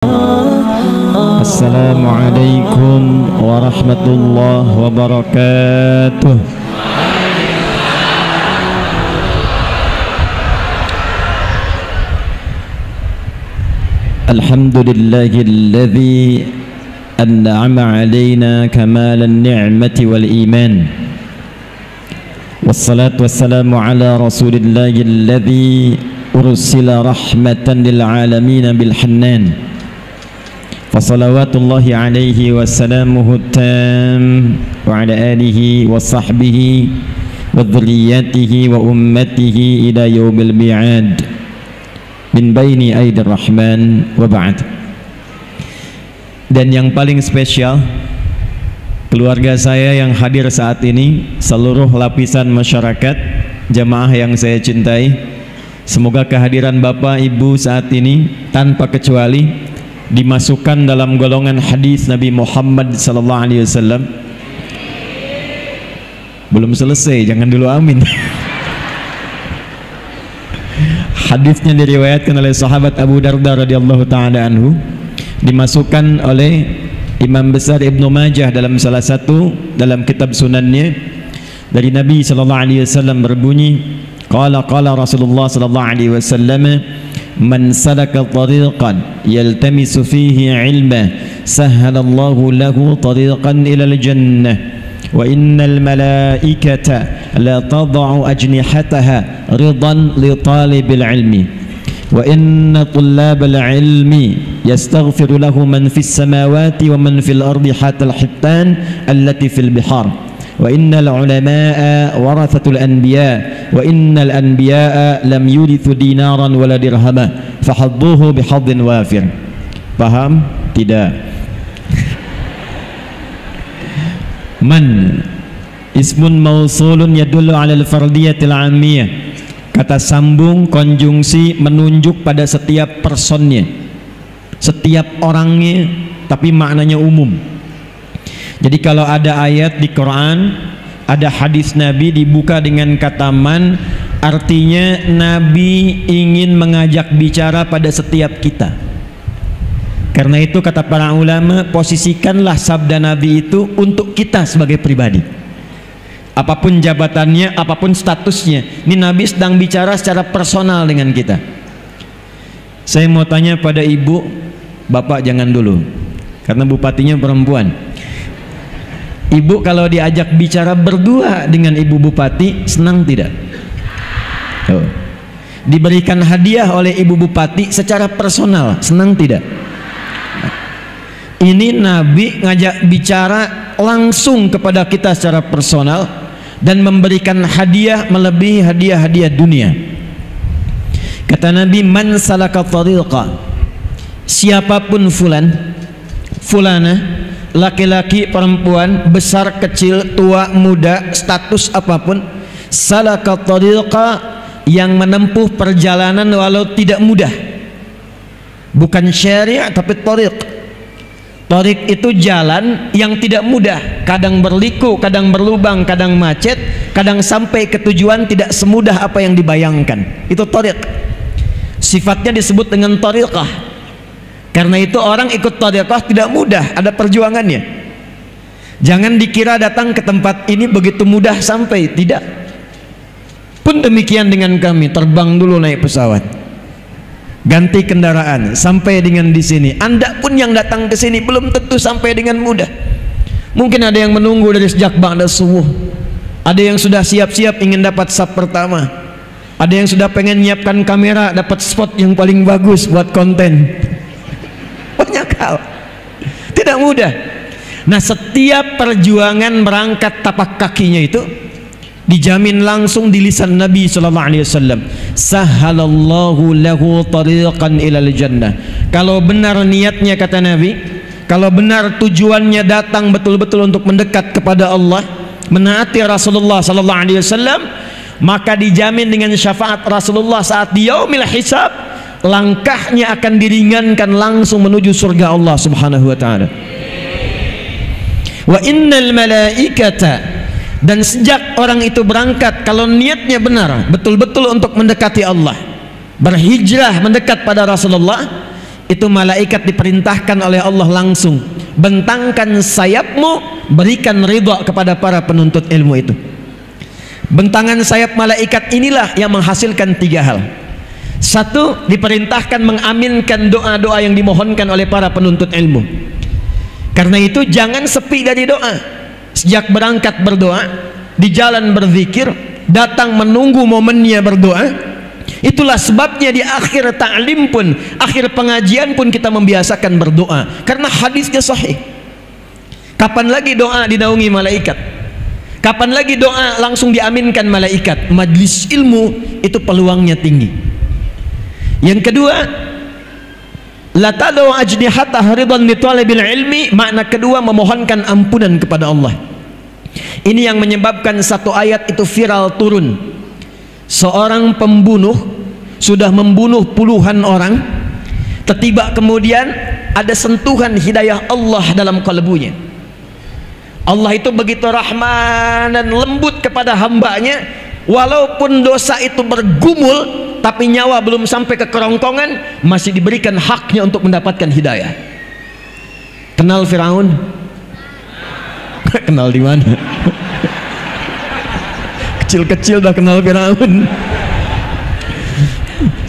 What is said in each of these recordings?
Assalamualaikum warahmatullahi wabarakatuh. Alhamdulillahilladzi an'ama alaina kamalan ni'mati wal iman. Wassalatu wassalamu ala rasulillahilladzi ursila rahmatan lil alamin bil hannan. Fasalawatullahi alaihi wassalamuhu tam wa ala alihi wa sahbihi wa dhurriyyatihi wa ummatihi ila yaumil mi'ad min baini aidir rahman wa ba'd. Dan yang paling spesial, keluarga saya yang hadir saat ini, seluruh lapisan masyarakat, jamaah yang saya cintai, semoga kehadiran Bapak Ibu saat ini tanpa kecuali dimasukkan dalam golongan hadis Nabi Muhammad sallallahu alaihi wasallam. Belum selesai, jangan dulu amin. Hadisnya diriwayatkan oleh sahabat Abu Darda radhiyallahu taala anhu, dimasukkan oleh Imam besar Ibnu Majah dalam salah satu dalam kitab sunannya, dari Nabi sallallahu alaihi wasallam berbunyi, qala Rasulullah sallallahu alaihi wasallam, man salaka tariqan yaltamisu fihi ilma sahhalallahu lahu tariqan ilal jannah wa innal malaikata la tad'u ajnihataha ridan li talibil ilmi wa inna tullabal ilmi yastaghfiru lahu man fis samawati wa man fil ardi hatta al hittan allati fil bihar wa innal ulama'a warathatul anbiya wa innal anbiya'a lam yurithu dinaran wala dirhama fahadduhu bihadhin wafir. Paham? Tidak. Man ismun mausulun yadullu ala al-fardiyatil 'ammiyah. Kata sambung konjungsi menunjuk pada setiap personnya, setiap orangnya, tapi maknanya umum. Jadi kalau ada ayat di Quran, ada hadis Nabi dibuka dengan kata man, artinya Nabi ingin mengajak bicara pada setiap kita. Karena itu kata para ulama, posisikanlah sabda Nabi itu untuk kita sebagai pribadi. Apapun jabatannya, apapun statusnya, ini Nabi sedang bicara secara personal dengan kita. Saya mau tanya pada ibu, bapak jangan dulu, karena bupatinya perempuan. Ibu kalau diajak bicara berdua dengan ibu bupati, senang tidak? Oh. Diberikan hadiah oleh ibu bupati secara personal, senang tidak? Ini Nabi ngajak bicara langsung kepada kita secara personal dan memberikan hadiah melebihi hadiah-hadiah dunia. Kata Nabi, man salaka tariqa, siapapun fulan, fulana, laki-laki, perempuan, besar, kecil, tua, muda, status apapun, salaka tariqa, yang menempuh perjalanan walau tidak mudah, bukan syariah tapi tariq. Tariq itu jalan yang tidak mudah, kadang berliku, kadang berlubang, kadang macet, kadang sampai ke tujuan tidak semudah apa yang dibayangkan. Itu tariq. Sifatnya disebut dengan tariqah. Karena itu orang ikut tariqah tidak mudah, ada perjuangannya. Jangan dikira datang ke tempat ini begitu mudah sampai, tidak. Pun demikian dengan kami, terbang dulu naik pesawat, ganti kendaraan, sampai dengan di sini. Anda pun yang datang ke sini belum tentu sampai dengan mudah. Mungkin ada yang menunggu dari sejak ba'da subuh, ada yang sudah siap-siap ingin dapat saf pertama, ada yang sudah pengen nyiapkan kamera, dapat spot yang paling bagus buat konten. Banyak hal, tidak mudah. Nah, setiap perjuangan berangkat tapak kakinya itu dijamin langsung di lisan Nabi sallallahu alaihi wasallam, sahhalallahu lahu tariqan ilal jannah. Kalau benar niatnya, kata Nabi, kalau benar tujuannya datang betul-betul untuk mendekat kepada Allah, menaati Rasulullah sallallahu alaihi wasallam, maka dijamin dengan syafaat Rasulullah saat di yaumil hisab, langkahnya akan diringankan langsung menuju surga Allah subhanahu wa ta'ala. Wa innal malaikata, dan sejak orang itu berangkat, kalau niatnya benar betul-betul untuk mendekati Allah, berhijrah mendekat pada Rasulullah, itu malaikat diperintahkan oleh Allah langsung, bentangkan sayapmu, berikan ridha kepada para penuntut ilmu itu. Bentangan sayap malaikat inilah yang menghasilkan 3 hal. 1, diperintahkan mengaminkan doa-doa yang dimohonkan oleh para penuntut ilmu. Karena itu jangan sepi dari doa. Sejak berangkat berdoa, di jalan berzikir, datang menunggu momennya berdoa. Itulah sebabnya di akhir ta'lim pun, akhir pengajian pun kita membiasakan berdoa, karena hadisnya sahih. Kapan lagi doa dinaungi malaikat? Kapan lagi doa langsung diaminkan malaikat? Majlis ilmu itu peluangnya tinggi. Yang kedua, la tadau ajnihatah ridwan li talibil ilmi, makna kedua memohonkan ampunan kepada Allah. Ini yang menyebabkan satu ayat itu viral turun. Seorang pembunuh sudah membunuh puluhan orang, tiba kemudian ada sentuhan hidayah Allah dalam kalbunya. Allah itu begitu rahman dan lembut kepada hambanya, walaupun dosa itu bergumul, tapi nyawa belum sampai ke kerongkongan, masih diberikan haknya untuk mendapatkan hidayah. Kenal Firaun? Kenal di mana? Kecil-kecil udah kenal Firaun.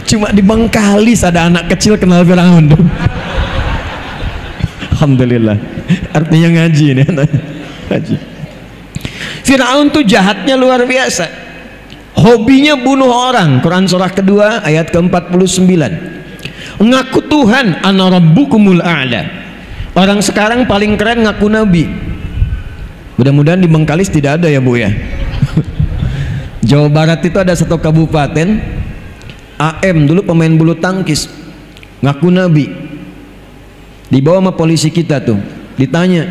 Cuma di Bengkalis ada anak kecil kenal Firaun. Alhamdulillah. Artinya ngaji ini, ngaji. Firaun tuh jahatnya luar biasa. Hobinya bunuh orang. Quran surah kedua ayat ke-49. Ngaku Tuhan, ana rabbukumul a'la. Orang sekarang paling keren ngaku nabi. Mudah-mudahan di Bengkalis tidak ada ya Bu ya. Jawa Barat itu ada satu kabupaten, AM dulu pemain bulu tangkis, ngaku nabi. Dibawa sama polisi kita tuh, ditanya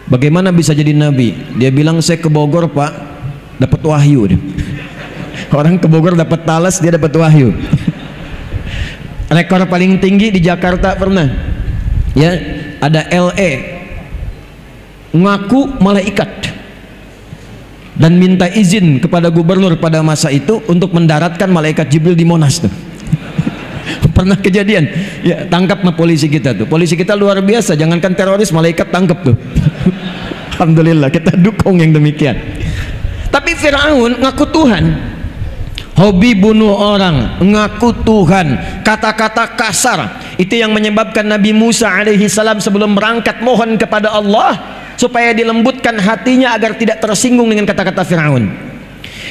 bagaimana bisa jadi nabi. Dia bilang saya ke Bogor Pak, dapat wahyu. Orang ke Bogor dapat talas, dia dapat wahyu. Rekor paling tinggi di Jakarta pernah, ya, ada LE ngaku malaikat dan minta izin kepada gubernur pada masa itu untuk mendaratkan malaikat Jibril di Monas tuh. Pernah kejadian, ya, tangkap sama polisi kita tuh. Polisi kita luar biasa, jangankan teroris, malaikat tangkap tuh. Alhamdulillah, kita dukung yang demikian. Tapi Firaun ngaku Tuhan, hobi bunuh orang, ngaku Tuhan, kata-kata kasar. Itu yang menyebabkan Nabi Musa alaihi salam sebelum berangkat mohon kepada Allah supaya dilembutkan hatinya agar tidak tersinggung dengan kata-kata Firaun.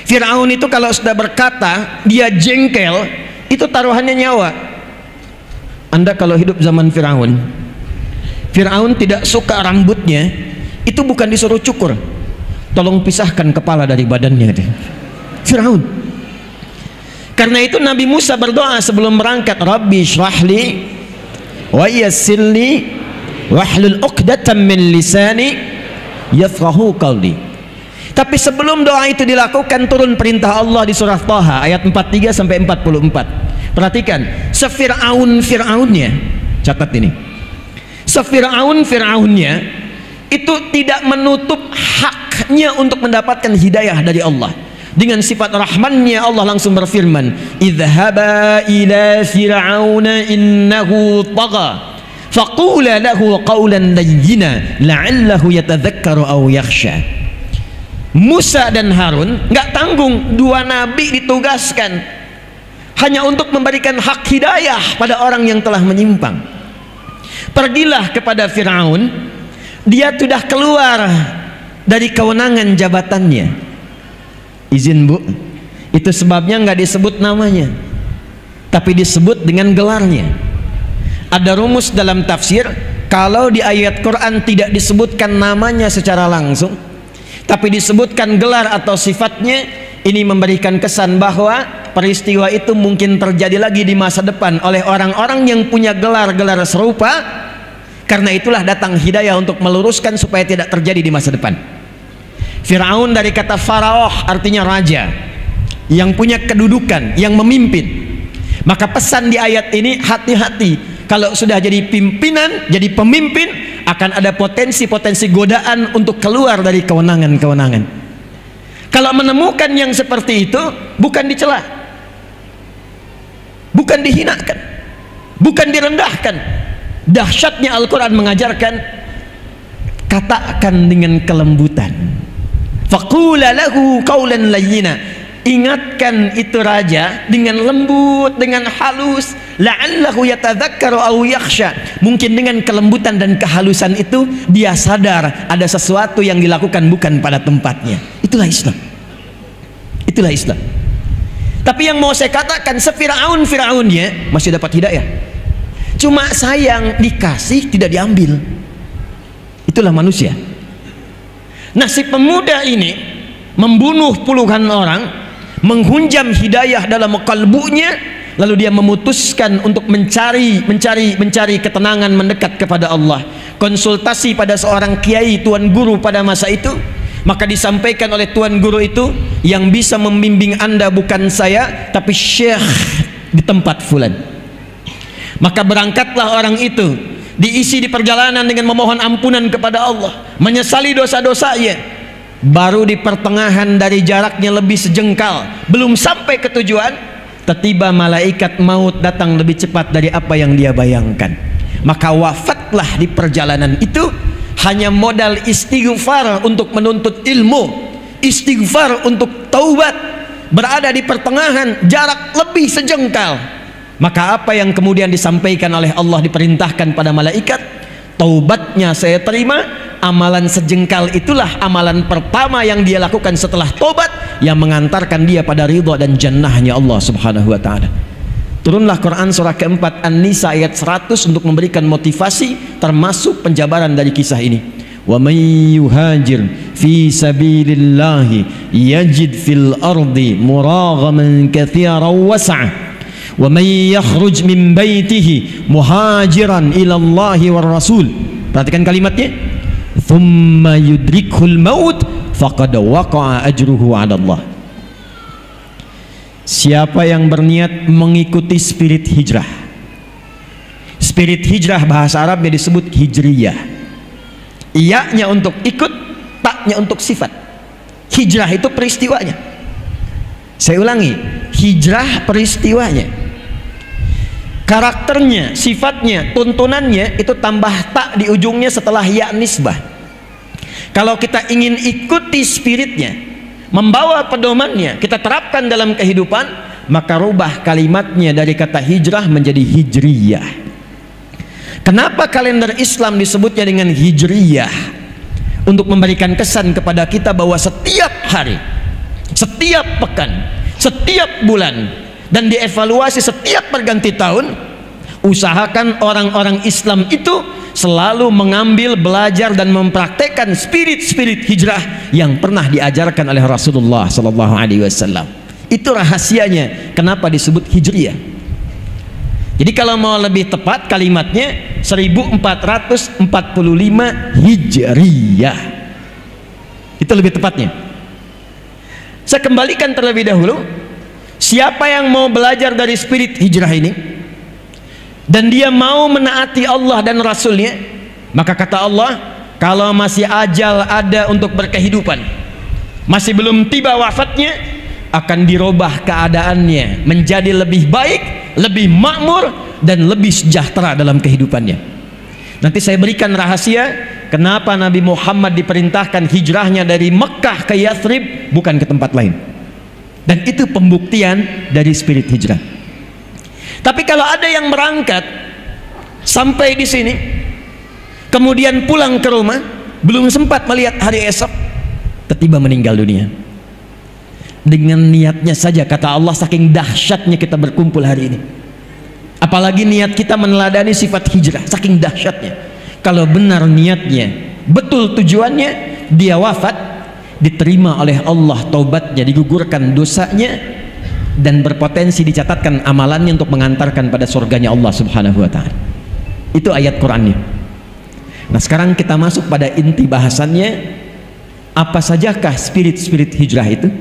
Firaun itu kalau sudah berkata, dia jengkel, itu taruhannya nyawa. Anda kalau hidup zaman Firaun, Firaun tidak suka rambutnya, itu bukan disuruh cukur, tolong pisahkan kepala dari badannya. Firaun. Karena itu Nabi Musa berdoa sebelum berangkat, Rabbi syrahli wa yassirli wahlul 'uqdatam min lisani yafqahu qawli. Tapi sebelum doa itu dilakukan, turun perintah Allah di surah Thaha ayat 43 sampai 44. Perhatikan, Fir'aunnya, catat ini. Fir'aunnya itu tidak menutup haknya untuk mendapatkan hidayah dari Allah. Dengan sifat rahmannya Allah langsung berfirman, idhaba ila fir'auna innahu tagha faqula lahu qawlan layyina la'allahu yatadhakkaru aw yakhsha. Musa dan Harun nggak tanggung, dua nabi ditugaskan hanya untuk memberikan hak hidayah pada orang yang telah menyimpang. Pergilah kepada Fir'aun, dia sudah keluar dari kewenangan jabatannya. Izin Bu, itu sebabnya nggak disebut namanya, tapi disebut dengan gelarnya. Ada rumus dalam tafsir, kalau di ayat Quran tidak disebutkan namanya secara langsung, tapi disebutkan gelar atau sifatnya, ini memberikan kesan bahwa peristiwa itu mungkin terjadi lagi di masa depan oleh orang-orang yang punya gelar-gelar serupa. Karena itulah datang hidayah untuk meluruskan supaya tidak terjadi di masa depan. Fir'aun dari kata faraoh, artinya raja yang punya kedudukan, yang memimpin. Maka pesan di ayat ini, hati-hati kalau sudah jadi pimpinan, jadi pemimpin, akan ada potensi-potensi godaan untuk keluar dari kewenangan-kewenangan. Kalau menemukan yang seperti itu, bukan dicela, bukan dihinakan, bukan direndahkan. Dahsyatnya Al-Quran mengajarkan, katakan dengan kelembutan. Faqula lahu qawlan layyina, ingatkan itu raja dengan lembut, dengan halus. La'allahu yatadzakkaru aw yakhsha, mungkin dengan kelembutan dan kehalusan itu dia sadar ada sesuatu yang dilakukan bukan pada tempatnya. Itulah Islam. Itulah Islam. Tapi yang mau saya katakan, Fir'aunnya masih dapat hidayah. Cuma sayang, dikasih tidak diambil. Itulah manusia. Nah, si pemuda ini membunuh puluhan orang, menghunjam hidayah dalam kalbunya, lalu dia memutuskan untuk mencari ketenangan, mendekat kepada Allah. Konsultasi pada seorang kiai, tuan guru pada masa itu. Maka disampaikan oleh tuan guru itu, yang bisa membimbing Anda bukan saya, tapi syekh di tempat fulan. Maka berangkatlah orang itu, diisi di perjalanan dengan memohon ampunan kepada Allah, menyesali dosa-dosanya. Baru di pertengahan dari jaraknya lebih sejengkal, belum sampai ke tujuan, tiba-tiba malaikat maut datang lebih cepat dari apa yang dia bayangkan. Maka wafatlah di perjalanan itu, hanya modal istighfar untuk menuntut ilmu, istighfar untuk taubat, berada di pertengahan jarak lebih sejengkal. Maka apa yang kemudian disampaikan oleh Allah, diperintahkan pada malaikat, taubatnya saya terima, amalan sejengkal itulah amalan pertama yang dia lakukan setelah taubat, yang mengantarkan dia pada ridha dan jannahnya Allah subhanahu wa ta'ala. Turunlah Quran surah keempat An-Nisa ayat 100 untuk memberikan motivasi, termasuk penjabaran dari kisah ini. Wa may yuhajir fi sabilillahi yajid fil ardi muraghaman katsiran was'a wa may yakhruj min baitihi muhajiran ila Allahi war Rasul. Perhatikan kalimatnya, thumma yudrikhul maut faqad waqa'a ajruhu 'ala Allah. Siapa yang berniat mengikuti spirit hijrah. Spirit hijrah bahasa Arabnya disebut hijriyah. Iya-nya untuk ikut, taknya untuk sifat. Hijrah itu peristiwanya. Saya ulangi, hijrah peristiwanya. Karakternya, sifatnya, tuntunannya itu tambah tak di ujungnya setelah ya nisbah. Kalau kita ingin ikuti spiritnya, membawa pedomannya, kita terapkan dalam kehidupan, maka rubah kalimatnya dari kata hijrah menjadi hijriyah. Kenapa kalender Islam disebutnya dengan hijriyah? Untuk memberikan kesan kepada kita bahwa setiap hari, setiap pekan, setiap bulan, dan dievaluasi setiap perganti tahun, usahakan orang-orang Islam itu selalu mengambil, belajar dan mempraktekkan spirit-spirit hijrah yang pernah diajarkan oleh Rasulullah sallallahu alaihi wasallam. Itu rahasianya kenapa disebut hijriyah. Jadi kalau mau lebih tepat kalimatnya 1445 hijriyah. Itu lebih tepatnya. Saya kembalikan terlebih dahulu. Siapa yang mau belajar dari spirit hijrah ini dan dia mau menaati Allah dan Rasulnya, maka kata Allah, kalau masih ajal ada untuk berkehidupan, masih belum tiba wafatnya, akan dirubah keadaannya menjadi lebih baik, lebih makmur dan lebih sejahtera dalam kehidupannya. Nanti saya berikan rahasia kenapa Nabi Muhammad diperintahkan hijrahnya dari Mekah ke Yathrib, bukan ke tempat lain. Dan itu pembuktian dari spirit hijrah. Tapi kalau ada yang berangkat sampai di sini, kemudian pulang ke rumah, belum sempat melihat hari esok, tiba-tiba meninggal dunia. Dengan niatnya saja, kata Allah, saking dahsyatnya kita berkumpul hari ini. Apalagi niat kita meneladani sifat hijrah, saking dahsyatnya. Kalau benar niatnya, betul tujuannya, dia wafat, diterima oleh Allah taubatnya, digugurkan dosanya, dan berpotensi dicatatkan amalannya untuk mengantarkan pada surganya Allah subhanahu wa ta'ala. Itu ayat Qurannya. Nah, sekarang kita masuk pada inti bahasannya. Apa sajakah spirit-spirit hijrah itu?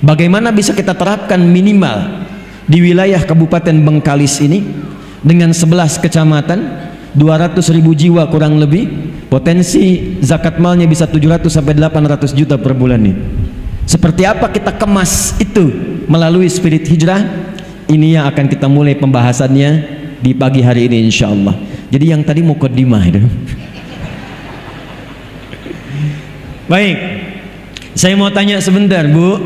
Bagaimana bisa kita terapkan minimal di wilayah Kabupaten Bengkalis ini dengan 11 kecamatan, 200.000 jiwa kurang lebih, potensi zakat malnya bisa 700 sampai 800 juta per bulan nih. Seperti apa kita kemas itu melalui spirit hijrah? Ini yang akan kita mulai pembahasannya di di pagi hari ini insyaallah. Jadi yang tadi mukaddimah itu. Baik, saya mau tanya sebentar, Bu.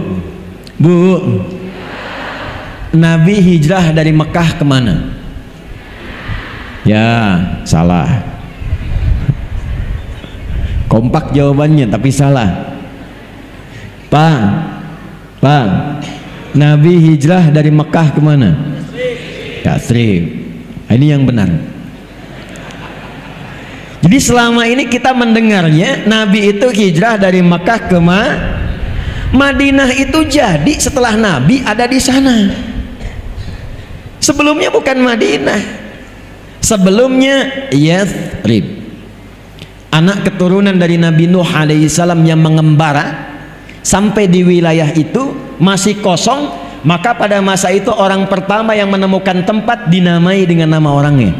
Nabi hijrah dari Mekah kemana? Ya, salah. Kompak jawabannya tapi salah. Pak, Nabi hijrah dari Mekah kemana? Yathrib. Ini yang benar. Jadi selama ini kita mendengarnya Nabi itu hijrah dari Mekah ke Madinah itu jadi setelah Nabi ada di sana. Sebelumnya bukan Madinah. Sebelumnya Yathrib. Anak keturunan dari Nabi Nuh alaihissalam yang mengembara sampai di wilayah itu masih kosong, maka pada masa itu orang pertama yang menemukan tempat dinamai dengan nama orangnya.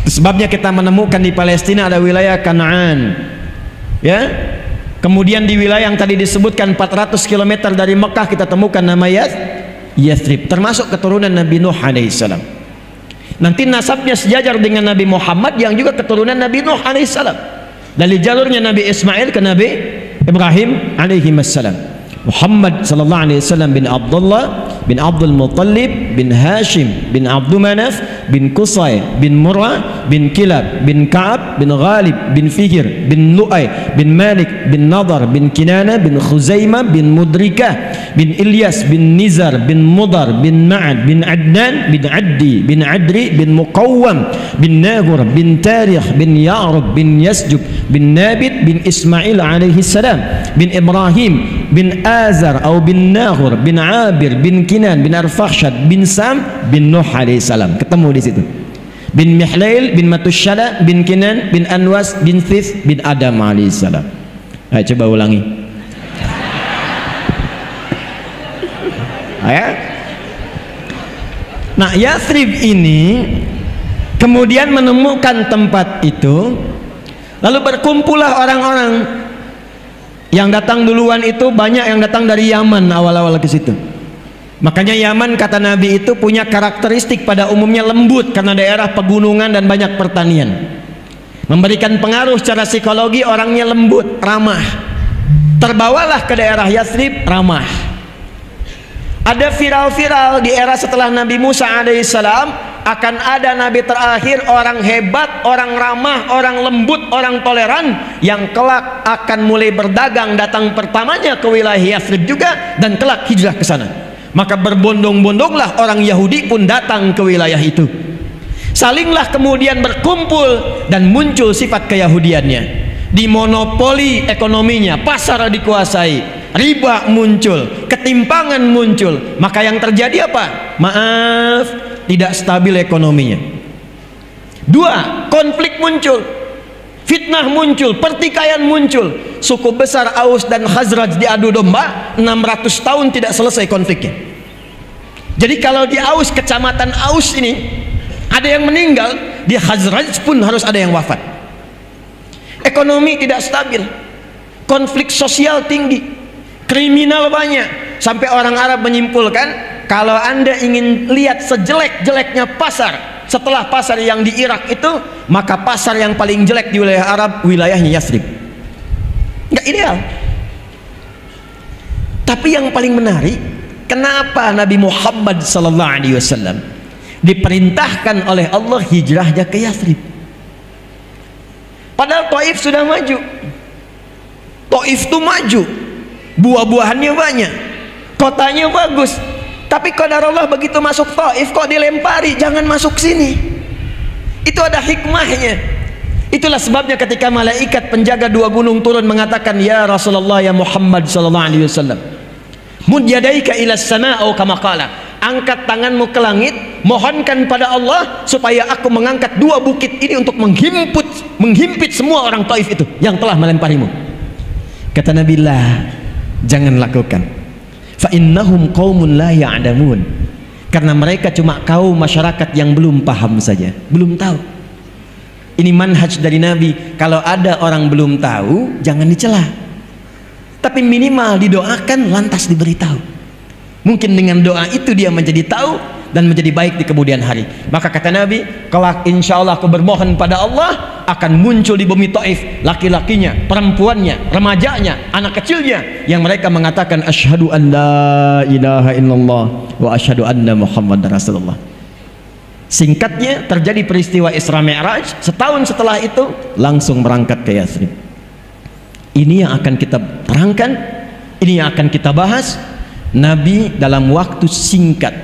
Sebabnya kita menemukan di Palestina ada wilayah Kanaan, ya. Kemudian di wilayah yang tadi disebutkan 400 km dari Mekah kita temukan nama Yathrib, termasuk keturunan Nabi Nuh alaihissalam. Nanti nasabnya sejajar dengan Nabi Muhammad yang juga keturunan Nabi Nuh alaihissalam. Dari jalurnya Nabi Ismail ke Nabi Ibrahim alaihissalam. Muhammad sallallahu alaihi wasallam bin Abdullah bin Abdul Muttalib bin Hashim bin Abdul Manaf bin Qusay bin Murrah bin Kilab bin Ka'ab bin Ghalib bin Fihr bin Lu'ay bin Malik bin Nadar bin Kinana bin Khuzaimah bin Mudrikah bin Ilyas bin Nizar bin Mudar bin Ma'ad bin Adnan bin Addi bin Adri bin Muqawwam bin Nagur bin Tarikh bin Ya'rub bin Yasjub bin Nabit bin Ismail alaihi salam bin Ibrahim bin Azar atau bin Naghur bin Abir bin Kinan bin Arfakhshad bin Sam bin Nuh alaihissalam. Ketemu di situ. Bin Mihlail bin Matusyala bin Kinan bin Anwas bin Thith bin Adam alaihissalam. Ayo coba ulangi. Ayo. Nah, Yathrib ini kemudian menemukan tempat itu, lalu berkumpullah orang-orang. Yang datang duluan itu banyak yang datang dari Yaman awal-awal ke situ. Makanya Yaman kata Nabi itu punya karakteristik pada umumnya lembut karena daerah pegunungan dan banyak pertanian. Memberikan pengaruh secara psikologi, orangnya lembut, ramah. Terbawalah ke daerah Yathrib, ramah. Ada viral-viral di era setelah Nabi Musa alaihissalam akan ada nabi terakhir orang hebat, orang ramah, orang lembut, orang toleran yang kelak akan mulai berdagang, datang pertamanya ke wilayah Yathrib juga dan kelak hijrah ke sana. Maka berbondong-bondonglah orang Yahudi pun datang ke wilayah itu. Salinglah kemudian berkumpul dan muncul sifat keyahudiannya. Dimonopoli ekonominya, pasar dikuasai, riba muncul, ketimpangan muncul. Maka yang terjadi apa? Maaf, tidak stabil ekonominya. Dua, konflik muncul, fitnah muncul, pertikaian muncul. Suku besar Aus dan Khazraj diadu domba, 600 tahun tidak selesai konfliknya. Jadi kalau di Aus, kecamatan Aus ini ada yang meninggal, di Khazraj pun harus ada yang wafat. Ekonomi tidak stabil, konflik sosial tinggi, kriminal banyak, sampai orang Arab menyimpulkan kalau Anda ingin lihat sejelek-jeleknya pasar setelah pasar yang di Irak itu, maka pasar yang paling jelek di wilayah Arab wilayahnya Yathrib. Nggak ideal. Tapi yang paling menarik, kenapa Nabi Muhammad SAW diperintahkan oleh Allah hijrahnya ke Yathrib? Padahal Taif sudah maju. Taif itu maju, buah-buahannya banyak, kotanya bagus. Tapi qadarullah begitu masuk Taif kok dilempari, jangan masuk sini. Itu ada hikmahnya. Itulah sebabnya ketika malaikat penjaga dua gunung turun mengatakan, ya Rasulullah, ya Muhammad sallallahu alaihi wasallam, mud yadaika ila as-sama' atau kama qala, angkat tanganmu ke langit, mohonkan pada Allah supaya aku mengangkat dua bukit ini untuk menghimpit semua orang Taif itu yang telah melemparimu. Kata Nabi, lah, jangan lakukan. Fa innahum qaumun la ya'lamun. Karena mereka cuma kaum masyarakat yang belum paham saja, belum tahu. Ini manhaj dari Nabi, kalau ada orang belum tahu jangan dicela, tapi minimal didoakan lantas diberitahu. Mungkin dengan doa itu dia menjadi tahu, dan menjadi baik di kemudian hari. Maka kata Nabi, kelak insya Allah aku bermohon pada Allah, akan muncul di bumi Taif laki-lakinya, perempuannya, remajanya, anak kecilnya, yang mereka mengatakan asyhadu an la ilaha illallah wa asyhadu anna muhammadar rasulullah. Singkatnya, terjadi peristiwa Isra Mi'raj. Setahun setelah itu langsung berangkat ke Yathrib. Ini yang akan kita terangkan, ini yang akan kita bahas. Nabi dalam waktu singkat,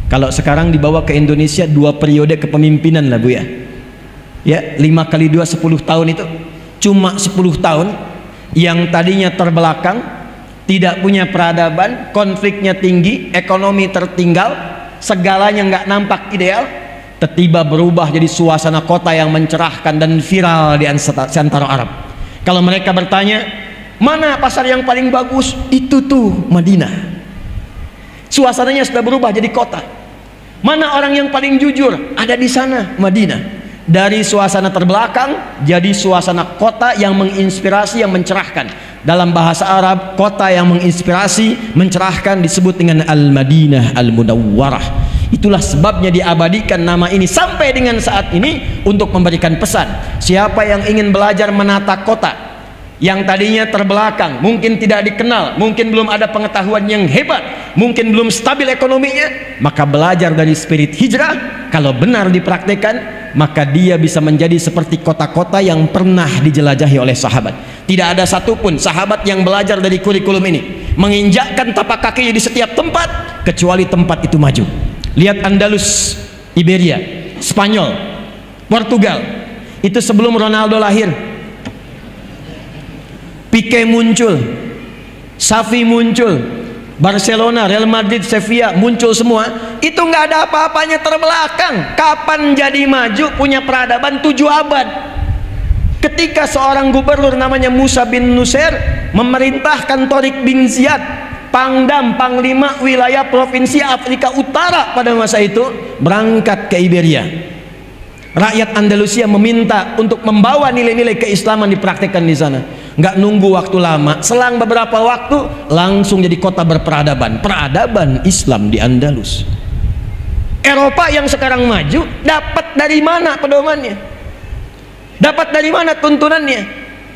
kalau sekarang dibawa ke Indonesia 2 periode kepemimpinan lah Bu ya, 5 kali 2 10 tahun itu cuma 10 tahun yang tadinya terbelakang, tidak punya peradaban, konfliknya tinggi, ekonomi tertinggal, segalanya nggak nampak ideal, tiba-tiba berubah jadi suasana kota yang mencerahkan dan viral di antara Arab. Kalau mereka bertanya mana pasar yang paling bagus, itu tuh Madinah. Suasananya sudah berubah jadi kota. Mana orang yang paling jujur, ada di sana, Madinah. Dari suasana terbelakang jadi suasana kota yang menginspirasi, yang mencerahkan. Dalam bahasa Arab, kota yang menginspirasi, mencerahkan disebut dengan Al-Madinah Al-Munawwarah. Itulah sebabnya diabadikan nama ini sampai dengan saat ini untuk memberikan pesan. Siapa yang ingin belajar menata kota yang tadinya terbelakang, mungkin tidak dikenal, mungkin belum ada pengetahuan yang hebat, mungkin belum stabil ekonominya, maka belajar dari spirit hijrah. Kalau benar dipraktekkan, maka dia bisa menjadi seperti kota-kota yang pernah dijelajahi oleh sahabat. Tidak ada satupun sahabat yang belajar dari kurikulum ini menginjakkan tapak kakinya di setiap tempat kecuali tempat itu maju. Lihat Andalus, Iberia, Spanyol, Portugal. Itu sebelum Ronaldo lahir. Pique muncul, Xavi muncul, Barcelona, Real Madrid, Sevilla muncul semua. Itu nggak ada apa-apanya, terbelakang. Kapan jadi maju, punya peradaban 7 abad. Ketika seorang gubernur namanya Musa bin Nusair memerintahkan Tariq bin Ziyad, Pangdam, Panglima wilayah provinsi Afrika Utara pada masa itu, berangkat ke Iberia. Rakyat Andalusia meminta untuk membawa nilai-nilai keislaman dipraktikkan di sana. Nggak nunggu waktu lama, selang beberapa waktu langsung jadi kota berperadaban, peradaban Islam di Andalus. Eropa yang sekarang maju dapat dari mana pedomannya? Dapat dari mana tuntunannya?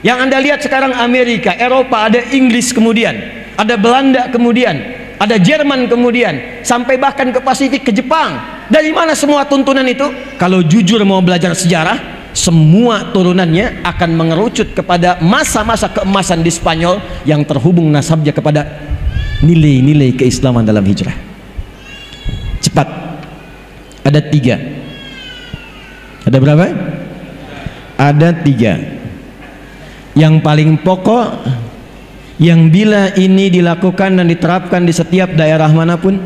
Yang Anda lihat sekarang Amerika, Eropa, ada Inggris kemudian, ada Belanda kemudian, ada Jerman kemudian, sampai bahkan ke Pasifik, ke Jepang. Dari mana semua tuntunan itu? Kalau jujur mau belajar sejarah, semua turunannya akan mengerucut kepada masa-masa keemasan di Spanyol yang terhubung nasabnya kepada nilai-nilai keislaman dalam hijrah. Cepat, ada 3. Ada berapa? Ada 3. Yang paling pokok, yang bila ini dilakukan dan diterapkan di setiap daerah manapun,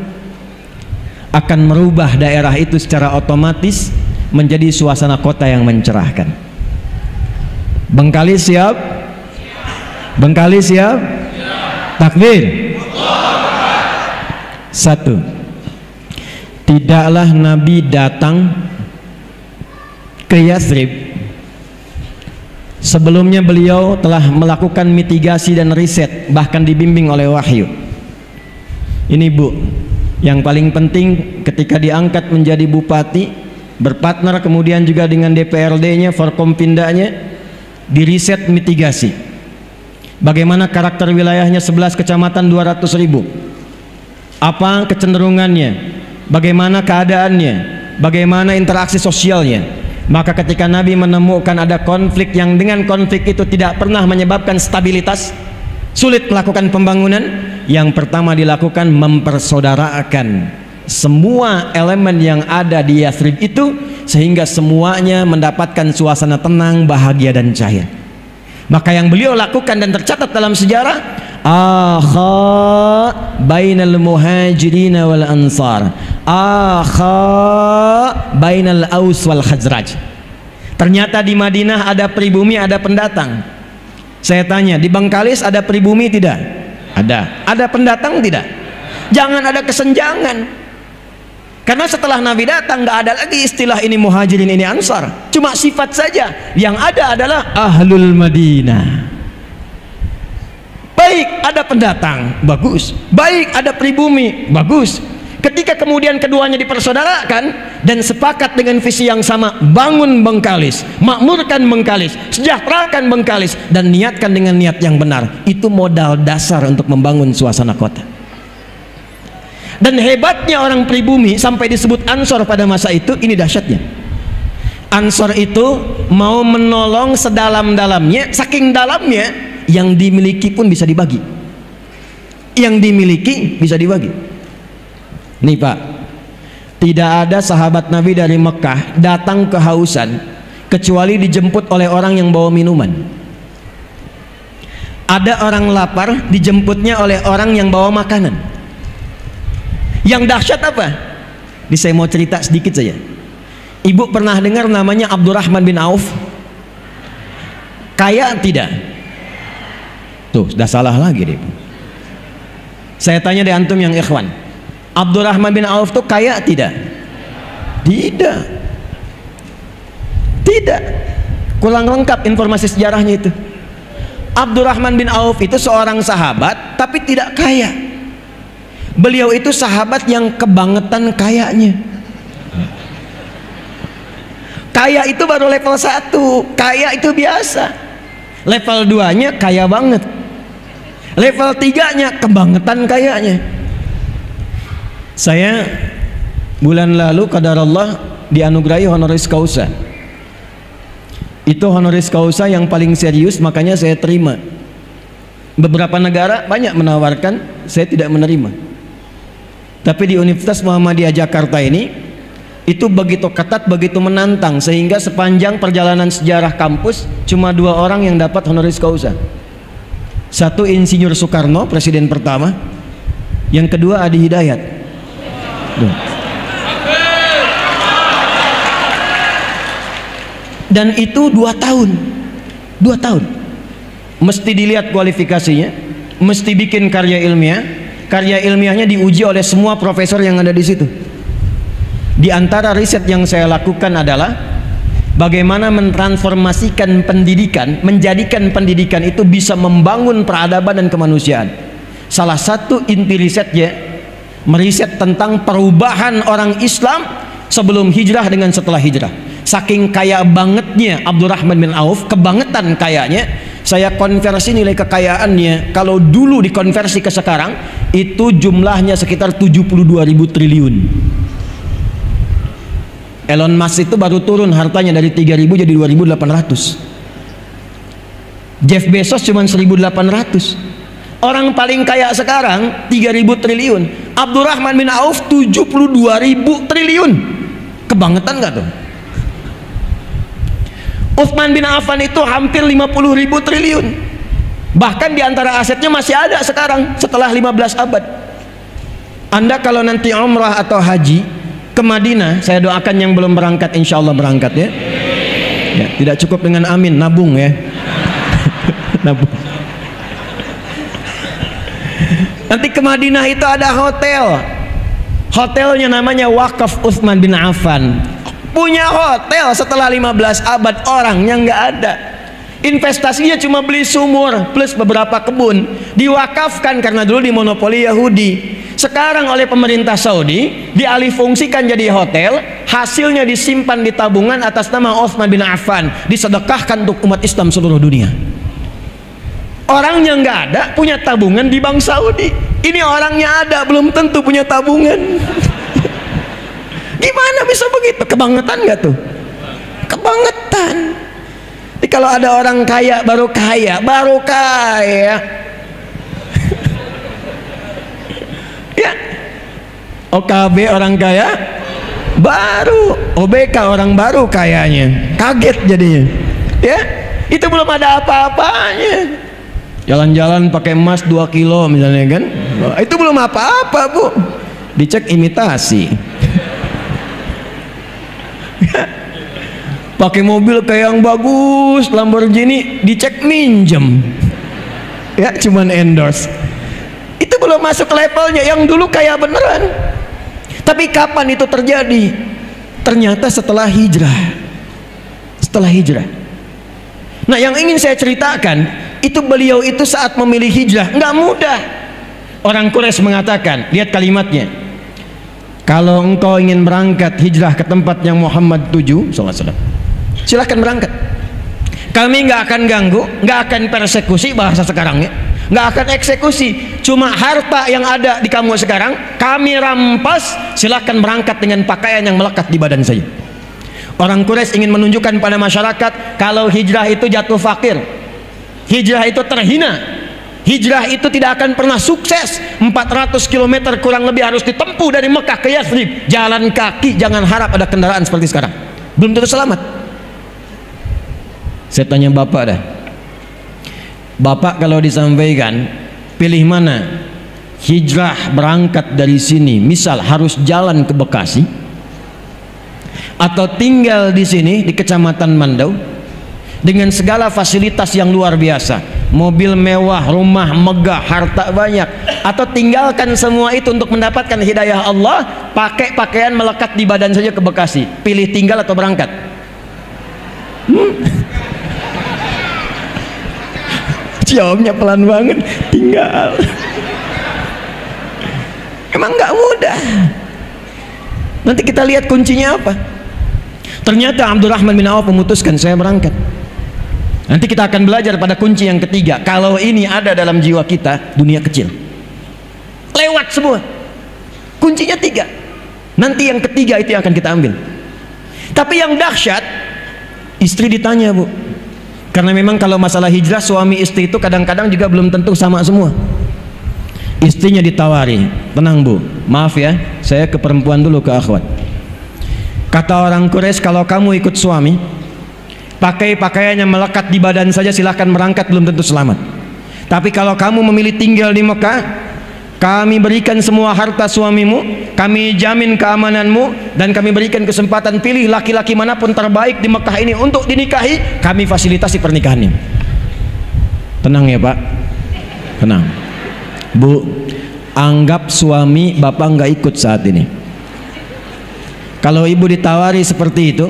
akan merubah daerah itu secara otomatis menjadi suasana kota yang mencerahkan. Bengkalis siap? Bengkalis siap? Takbir. 1. Tidaklah Nabi datang ke Yathrib sebelumnya beliau telah melakukan mitigasi dan riset, bahkan dibimbing oleh wahyu. Ini Bu, yang paling penting ketika diangkat menjadi bupati, berpartner kemudian juga dengan DPRD-nya, Forkompindanya, diriset mitigasi. Bagaimana karakter wilayahnya, 11 kecamatan 200.000. Apa kecenderungannya? Bagaimana keadaannya? Bagaimana interaksi sosialnya? Maka ketika Nabi menemukan ada konflik yang dengan konflik itu tidak pernah menyebabkan stabilitas, sulit melakukan pembangunan, yang pertama dilakukan mempersaudarakan semua elemen yang ada di Yathrib itu sehingga semuanya mendapatkan suasana tenang, bahagia dan cair. Maka yang beliau lakukan dan tercatat dalam sejarah, akha bainal muhajirin wal ansar, akha bainal aus wal khazraj. Ternyata di Madinah ada pribumi, ada pendatang. Saya tanya, di Bengkalis ada pribumi tidak? Ada. Ada pendatang tidak? Jangan ada kesenjangan. Karena setelah Nabi datang nggak ada lagi istilah ini muhajirin, ini ansar. Cuma sifat saja. Yang ada adalah ahlul Madinah. Baik ada pendatang, bagus. Baik ada pribumi, bagus. Ketika kemudian keduanya dipersaudarakan dan sepakat dengan visi yang sama, bangun Bengkalis, makmurkan Bengkalis, sejahterakan Bengkalis, dan niatkan dengan niat yang benar. Itu modal dasar untuk membangun suasana kota. Dan hebatnya orang pribumi sampai disebut Ansor pada masa itu, ini dahsyatnya. Ansor itu mau menolong sedalam-dalamnya, saking dalamnya yang dimiliki pun bisa dibagi. Yang dimiliki bisa dibagi. Nih Pak, tidak ada sahabat Nabi dari Mekah datang kehausan kecuali dijemput oleh orang yang bawa minuman. Ada orang lapar dijemputnya oleh orang yang bawa makanan. Yang dahsyat apa? Ini saya mau cerita sedikit saja. Ibu pernah dengar namanya Abdurrahman bin Auf? Kaya tidak? Tuh, sudah salah lagi deh. Saya tanya di antum yang ikhwan, Abdurrahman bin Auf tuh kaya tidak? Tidak. Tidak. Kurang lengkap informasi sejarahnya itu. Abdurrahman bin Auf itu seorang sahabat tapi tidak kaya. Beliau itu sahabat yang kebangetan kayanya. Kaya itu baru level 1. Kaya itu biasa. Level 2-nya kaya banget. Level 3-nya kebangetan kayanya. Saya bulan lalu qadarullah dianugerahi honoris causa. Itu honoris causa yang paling serius, makanya saya terima. Beberapa negara banyak menawarkan, saya tidak menerima. Tapi di Universitas Muhammadiyah Jakarta ini, itu begitu ketat, begitu menantang, sehingga sepanjang perjalanan sejarah kampus cuma 2 orang yang dapat honoris causa. Satu Insinyur Soekarno, presiden pertama. Yang kedua Adi Hidayat. Dan itu 2 tahun. 2 tahun. Mesti dilihat kualifikasinya, mesti bikin karya ilmiah. Karya ilmiahnya diuji oleh semua profesor yang ada di situ. Di antara riset yang saya lakukan adalah bagaimana mentransformasikan pendidikan, menjadikan pendidikan itu bisa membangun peradaban dan kemanusiaan. Salah satu inti risetnya meriset tentang perubahan orang Islam sebelum hijrah dengan setelah hijrah. Saking kaya bangetnya Abdurrahman bin Auf, kebangetan kayanya, saya konversi nilai kekayaannya. Kalau dulu dikonversi ke sekarang, itu jumlahnya sekitar 72.000 triliun. Elon Musk itu baru turun hartanya dari 3.000 jadi 2.800. Jeff Bezos cuma 1.800. Orang paling kaya sekarang 3.000 triliun. Abdurrahman bin Auf 72.000 triliun. Kebangetan gak tuh? Utsman bin Affan itu hampir 50.000 triliun. Bahkan di antara asetnya masih ada sekarang setelah 15 abad. Anda kalau nanti umrah atau haji ke Madinah, saya doakan yang belum berangkat insya Allah berangkat ya. Ya, tidak cukup dengan amin, nabung ya. Nabung. Nanti ke Madinah itu ada hotel. Hotelnya namanya Wakaf Utsman bin Affan. Punya hotel setelah 15 abad, orangnya nggak ada. Investasinya cuma beli sumur plus beberapa kebun. Diwakafkan karena dulu dimonopoli Yahudi. Sekarang oleh pemerintah Saudi dialihfungsikan jadi hotel. Hasilnya disimpan di tabungan atas nama Utsman bin Affan, disedekahkan untuk umat Islam seluruh dunia. Orangnya nggak ada, punya tabungan di bank Saudi. Ini orangnya ada, belum tentu punya tabungan. Gimana bisa begitu? Kebangetan nggak tuh? Kebangetan. Jadi kalau ada orang kaya baru kaya, baru kaya. Ya, OKB orang kaya baru, OBK orang baru kayanya, kaget jadinya. Ya, itu belum ada apa-apanya. Jalan-jalan pakai emas 2 kilo misalnya kan, itu belum apa-apa bu, dicek imitasi. Pakai mobil kayak yang bagus, Lamborghini, dicek minjem. Ya, cuman endorse. Itu belum masuk levelnya, yang dulu kaya beneran. Tapi kapan itu terjadi? Ternyata setelah hijrah. Setelah hijrah. Nah, yang ingin saya ceritakan, itu beliau itu saat memilih hijrah nggak mudah. Orang Quraisy mengatakan, lihat kalimatnya, Kalau engkau ingin berangkat hijrah ke tempat yang Muhammad tuju sallallahu alaihi wasallam, silahkan berangkat. Kami nggak akan ganggu, nggak akan persekusi, bahasa sekarangnya nggak akan eksekusi. Cuma harta yang ada di kamu sekarang kami rampas, silahkan berangkat dengan pakaian yang melekat di badan saya. Orang Quraisy ingin menunjukkan pada masyarakat kalau hijrah itu jatuh fakir, hijrah itu terhina, hijrah itu tidak akan pernah sukses. 400 km kurang lebih harus ditempuh dari Mekah ke Yathrib, jalan kaki, jangan harap ada kendaraan seperti sekarang, belum tentu selamat. Saya tanya bapak dah, bapak kalau disampaikan pilih mana, hijrah berangkat dari sini misal harus jalan ke Bekasi, atau tinggal di sini di Kecamatan Mandau dengan segala fasilitas yang luar biasa, mobil mewah, rumah megah, harta banyak, atau tinggalkan semua itu untuk mendapatkan hidayah Allah, pakai pakaian melekat di badan saja ke Bekasi, pilih tinggal atau berangkat? Jawabnya pelan banget, tinggal. Emang nggak mudah. Nanti kita lihat kuncinya apa. Ternyata Abdurrahman bin Auf memutuskan, saya berangkat. Nanti kita akan belajar pada kunci yang ketiga. Kalau ini ada dalam jiwa kita, dunia kecil lewat semua. Kuncinya 3. Nanti yang ketiga itu yang akan kita ambil. Tapi yang dahsyat, istri ditanya, Bu, karena memang kalau masalah hijrah suami istri itu kadang-kadang juga belum tentu sama semua. Istrinya ditawari, tenang Bu, maaf ya, saya ke perempuan dulu, ke akhwat. Kata orang Quraisy, kalau kamu ikut suami, pakai pakaian yang melekat di badan saja, silahkan berangkat, belum tentu selamat. Tapi kalau kamu memilih tinggal di Mekah, kami berikan semua harta suamimu, kami jamin keamananmu, dan kami berikan kesempatan pilih laki-laki manapun terbaik di Mekah ini untuk dinikahi, kami fasilitasi pernikahannya. Tenang ya Pak, tenang. Bu, anggap suami bapak nggak ikut saat ini. Kalau ibu ditawari seperti itu,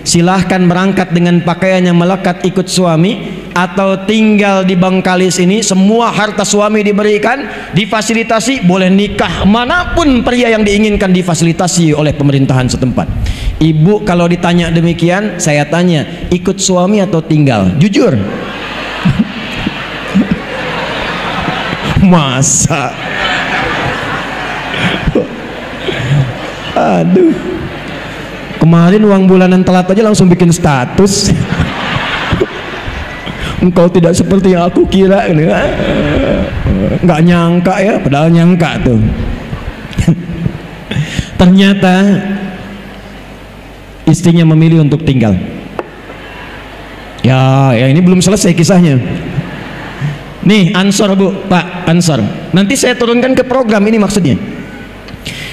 silahkan berangkat dengan pakaian yang melekat ikut suami, atau tinggal di Bangkalis ini, semua harta suami diberikan, difasilitasi, boleh nikah manapun pria yang diinginkan, difasilitasi oleh pemerintahan setempat. Ibu kalau ditanya demikian, saya tanya, ikut suami atau tinggal? Jujur. Masa? Aduh, kemarin uang bulanan telat aja langsung bikin status. Engkau tidak seperti yang aku kira, nggak nyangka ya, padahal nyangka tuh. Ternyata istrinya memilih untuk tinggal. Ya ini belum selesai kisahnya. Nih Ansor Bu, Pak Ansor, nanti saya turunkan ke program ini maksudnya.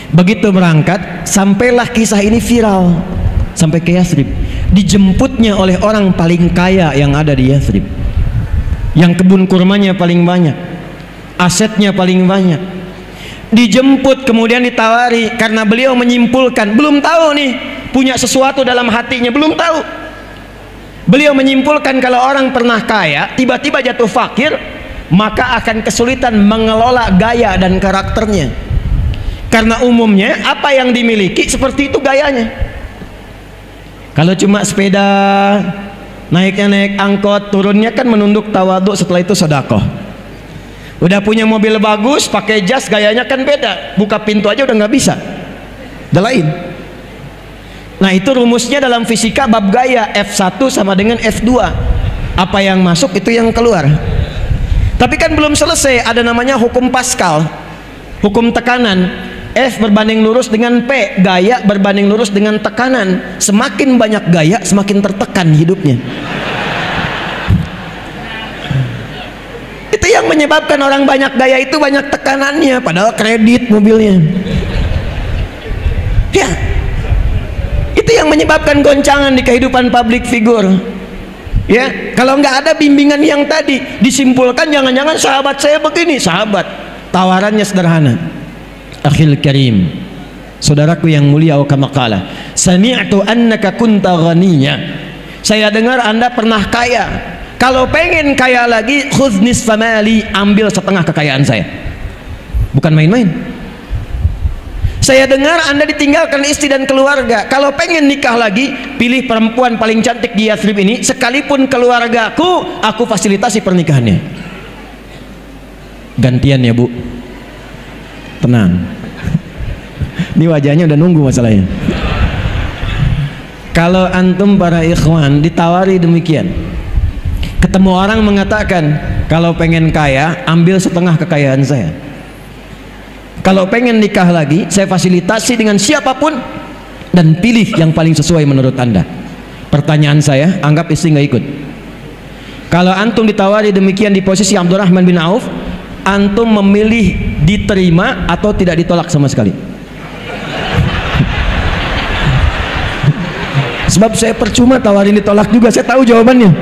Begitu berangkat, sampailah kisah ini viral sampai ke Yathrib. Dijemputnya oleh orang paling kaya yang ada di Yathrib, yang kebun kurmanya paling banyak, asetnya paling banyak. Dijemput, kemudian ditawari, karena beliau menyimpulkan, belum tahu nih, punya sesuatu dalam hatinya, belum tahu. Beliau menyimpulkan kalau orang pernah kaya tiba-tiba jatuh fakir, maka akan kesulitan mengelola gaya dan karakternya, karena umumnya apa yang dimiliki seperti itu gayanya. Kalau cuma sepeda, naiknya naik angkot, turunnya kan menunduk tawaduk, setelah itu sedekah. Udah punya mobil bagus, pakai jas, gayanya kan beda, buka pintu aja udah nggak bisa, udah lain. Nah itu rumusnya dalam fisika bab gaya, F1 sama dengan F2, apa yang masuk itu yang keluar. Tapi kan belum selesai, ada namanya hukum Pascal, hukum tekanan. F berbanding lurus dengan P, gaya berbanding lurus dengan tekanan. Semakin banyak gaya, semakin tertekan hidupnya. Itu yang menyebabkan orang banyak gaya itu banyak tekanannya, padahal kredit mobilnya. Ya, itu yang menyebabkan goncangan di kehidupan public figure. Ya, kalau nggak ada bimbingan yang tadi, disimpulkan jangan-jangan sahabat saya begini. Sahabat, tawarannya sederhana. Akhil karim, saudaraku yang mulia, kama qala, sami'tu annaka kunta ghaniyya, saya dengar anda pernah kaya, kalau pengen kaya lagi, khudh nisfa mali, ambil setengah kekayaan saya. Bukan main-main. Saya dengar Anda ditinggalkan istri dan keluarga. Kalau pengen nikah lagi, pilih perempuan paling cantik di Yathrib ini, sekalipun keluargaku, aku fasilitasi pernikahannya. Gantian ya Bu. Tenang. Ini wajahnya udah nunggu masalahnya. Kalau antum para ikhwan ditawari demikian, ketemu orang mengatakan, kalau pengen kaya, ambil setengah kekayaan saya. Kalau pengen nikah lagi, saya fasilitasi dengan siapapun, dan pilih yang paling sesuai menurut Anda. Pertanyaan saya, anggap istri nggak ikut. Kalau antum ditawari demikian di posisi Abdurrahman bin Auf, antum memilih diterima atau tidak ditolak sama sekali? Sebab saya percuma tawarin ditolak juga, saya tahu jawabannya.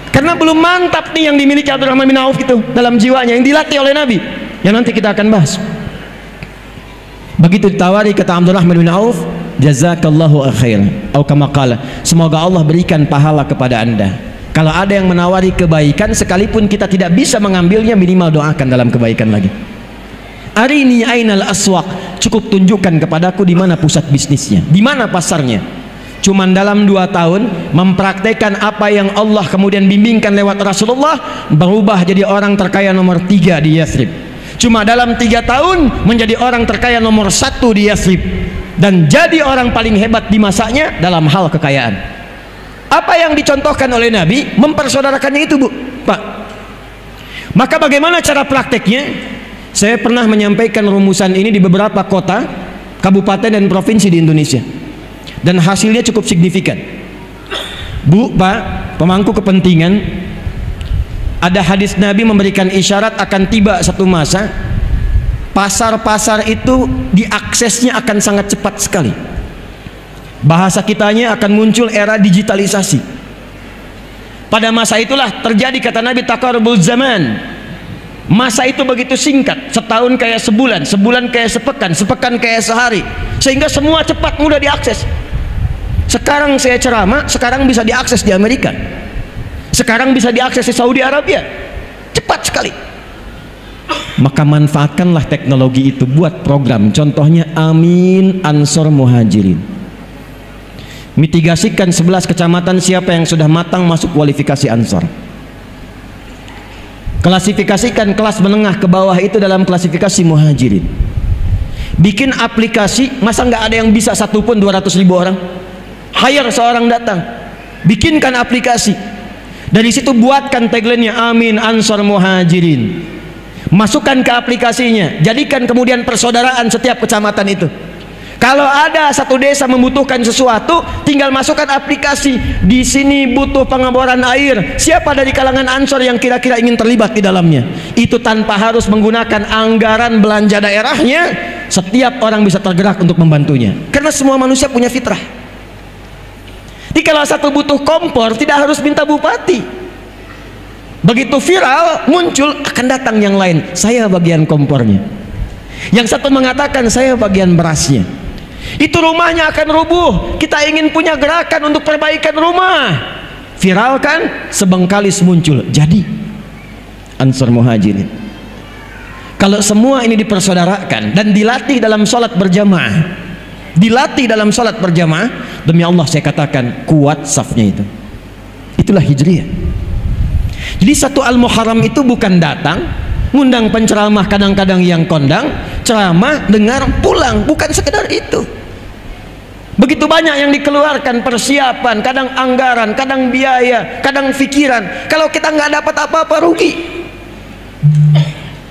Karena belum mantap nih yang dimiliki Abdurrahman bin Auf itu dalam jiwanya, yang dilatih oleh Nabi, yang nanti kita akan bahas. Begitu ditawari, kata Abdurrahman bin Auf, jazakallahu khair, atau kama qala, semoga Allah berikan pahala kepada Anda. Kalau ada yang menawari kebaikan, sekalipun kita tidak bisa mengambilnya, minimal doakan dalam kebaikan lagi. Arini ainal aswaq, cukup tunjukkan kepadaku di mana pusat bisnisnya, di mana pasarnya. Cuman dalam 2 tahun mempraktekkan apa yang Allah kemudian bimbingkan lewat Rasulullah, berubah jadi orang terkaya nomor 3 di Yathrib. Cuma dalam 3 tahun menjadi orang terkaya nomor 1 di Yathrib, dan jadi orang paling hebat di masanya dalam hal kekayaan. Apa yang dicontohkan oleh Nabi, mempersaudarakannya itu Bu, Pak. Maka bagaimana cara prakteknya? Saya pernah menyampaikan rumusan ini di beberapa kota, kabupaten dan provinsi di Indonesia, dan hasilnya cukup signifikan. Bu, Pak, pemangku kepentingan, ada hadis Nabi memberikan isyarat akan tiba satu masa pasar-pasar itu diaksesnya akan sangat cepat sekali. Bahasa kitanya akan muncul era digitalisasi. Pada masa itulah terjadi, kata Nabi, taqarrubul zaman. Masa itu begitu singkat, setahun kayak sebulan, sebulan kayak sepekan, sepekan kayak sehari, sehingga semua cepat, mudah diakses. Sekarang saya ceramah, sekarang bisa diakses di Amerika, sekarang bisa diakses di Saudi Arabia, cepat sekali. Maka manfaatkanlah teknologi itu buat program, contohnya Amin Ansor Muhajirin. Mitigasikan 11 kecamatan siapa yang sudah matang masuk kualifikasi Ansor. Klasifikasikan kelas menengah ke bawah itu dalam klasifikasi Muhajirin. Bikin aplikasi, masa nggak ada yang bisa satupun 200.000 orang? Hire seorang datang, bikinkan aplikasi. Dari situ buatkan tagline-nya Amin Ansor Muhajirin. Masukkan ke aplikasinya, jadikan kemudian persaudaraan setiap kecamatan itu. Kalau ada satu desa membutuhkan sesuatu, tinggal masukkan aplikasi. Di sini butuh pengeboran air. Siapa dari kalangan Ansor yang kira-kira ingin terlibat di dalamnya? Itu tanpa harus menggunakan anggaran belanja daerahnya. Setiap orang bisa tergerak untuk membantunya. Karena semua manusia punya fitrah. Jadi kalau satu butuh kompor, tidak harus minta bupati. Begitu viral, muncul, akan datang yang lain. Saya bagian kompornya. Yang satu mengatakan, saya bagian berasnya. Itu rumahnya akan rubuh, kita ingin punya gerakan untuk perbaikan rumah. Viralkan, sebengkalis muncul, jadi Ansor Muhajirin. Kalau semua ini dipersaudarakan dan dilatih dalam sholat berjamaah, dilatih dalam sholat berjamaah, demi Allah saya katakan kuat safnya itu. Itulah hijriyah. Jadi satu Al-Muharram itu bukan datang ngundang penceramah, kadang-kadang yang kondang, ceramah, dengar, pulang, bukan sekedar itu. Begitu banyak yang dikeluarkan, persiapan, kadang anggaran, kadang biaya, kadang pikiran. Kalau kita nggak dapat apa-apa, rugi.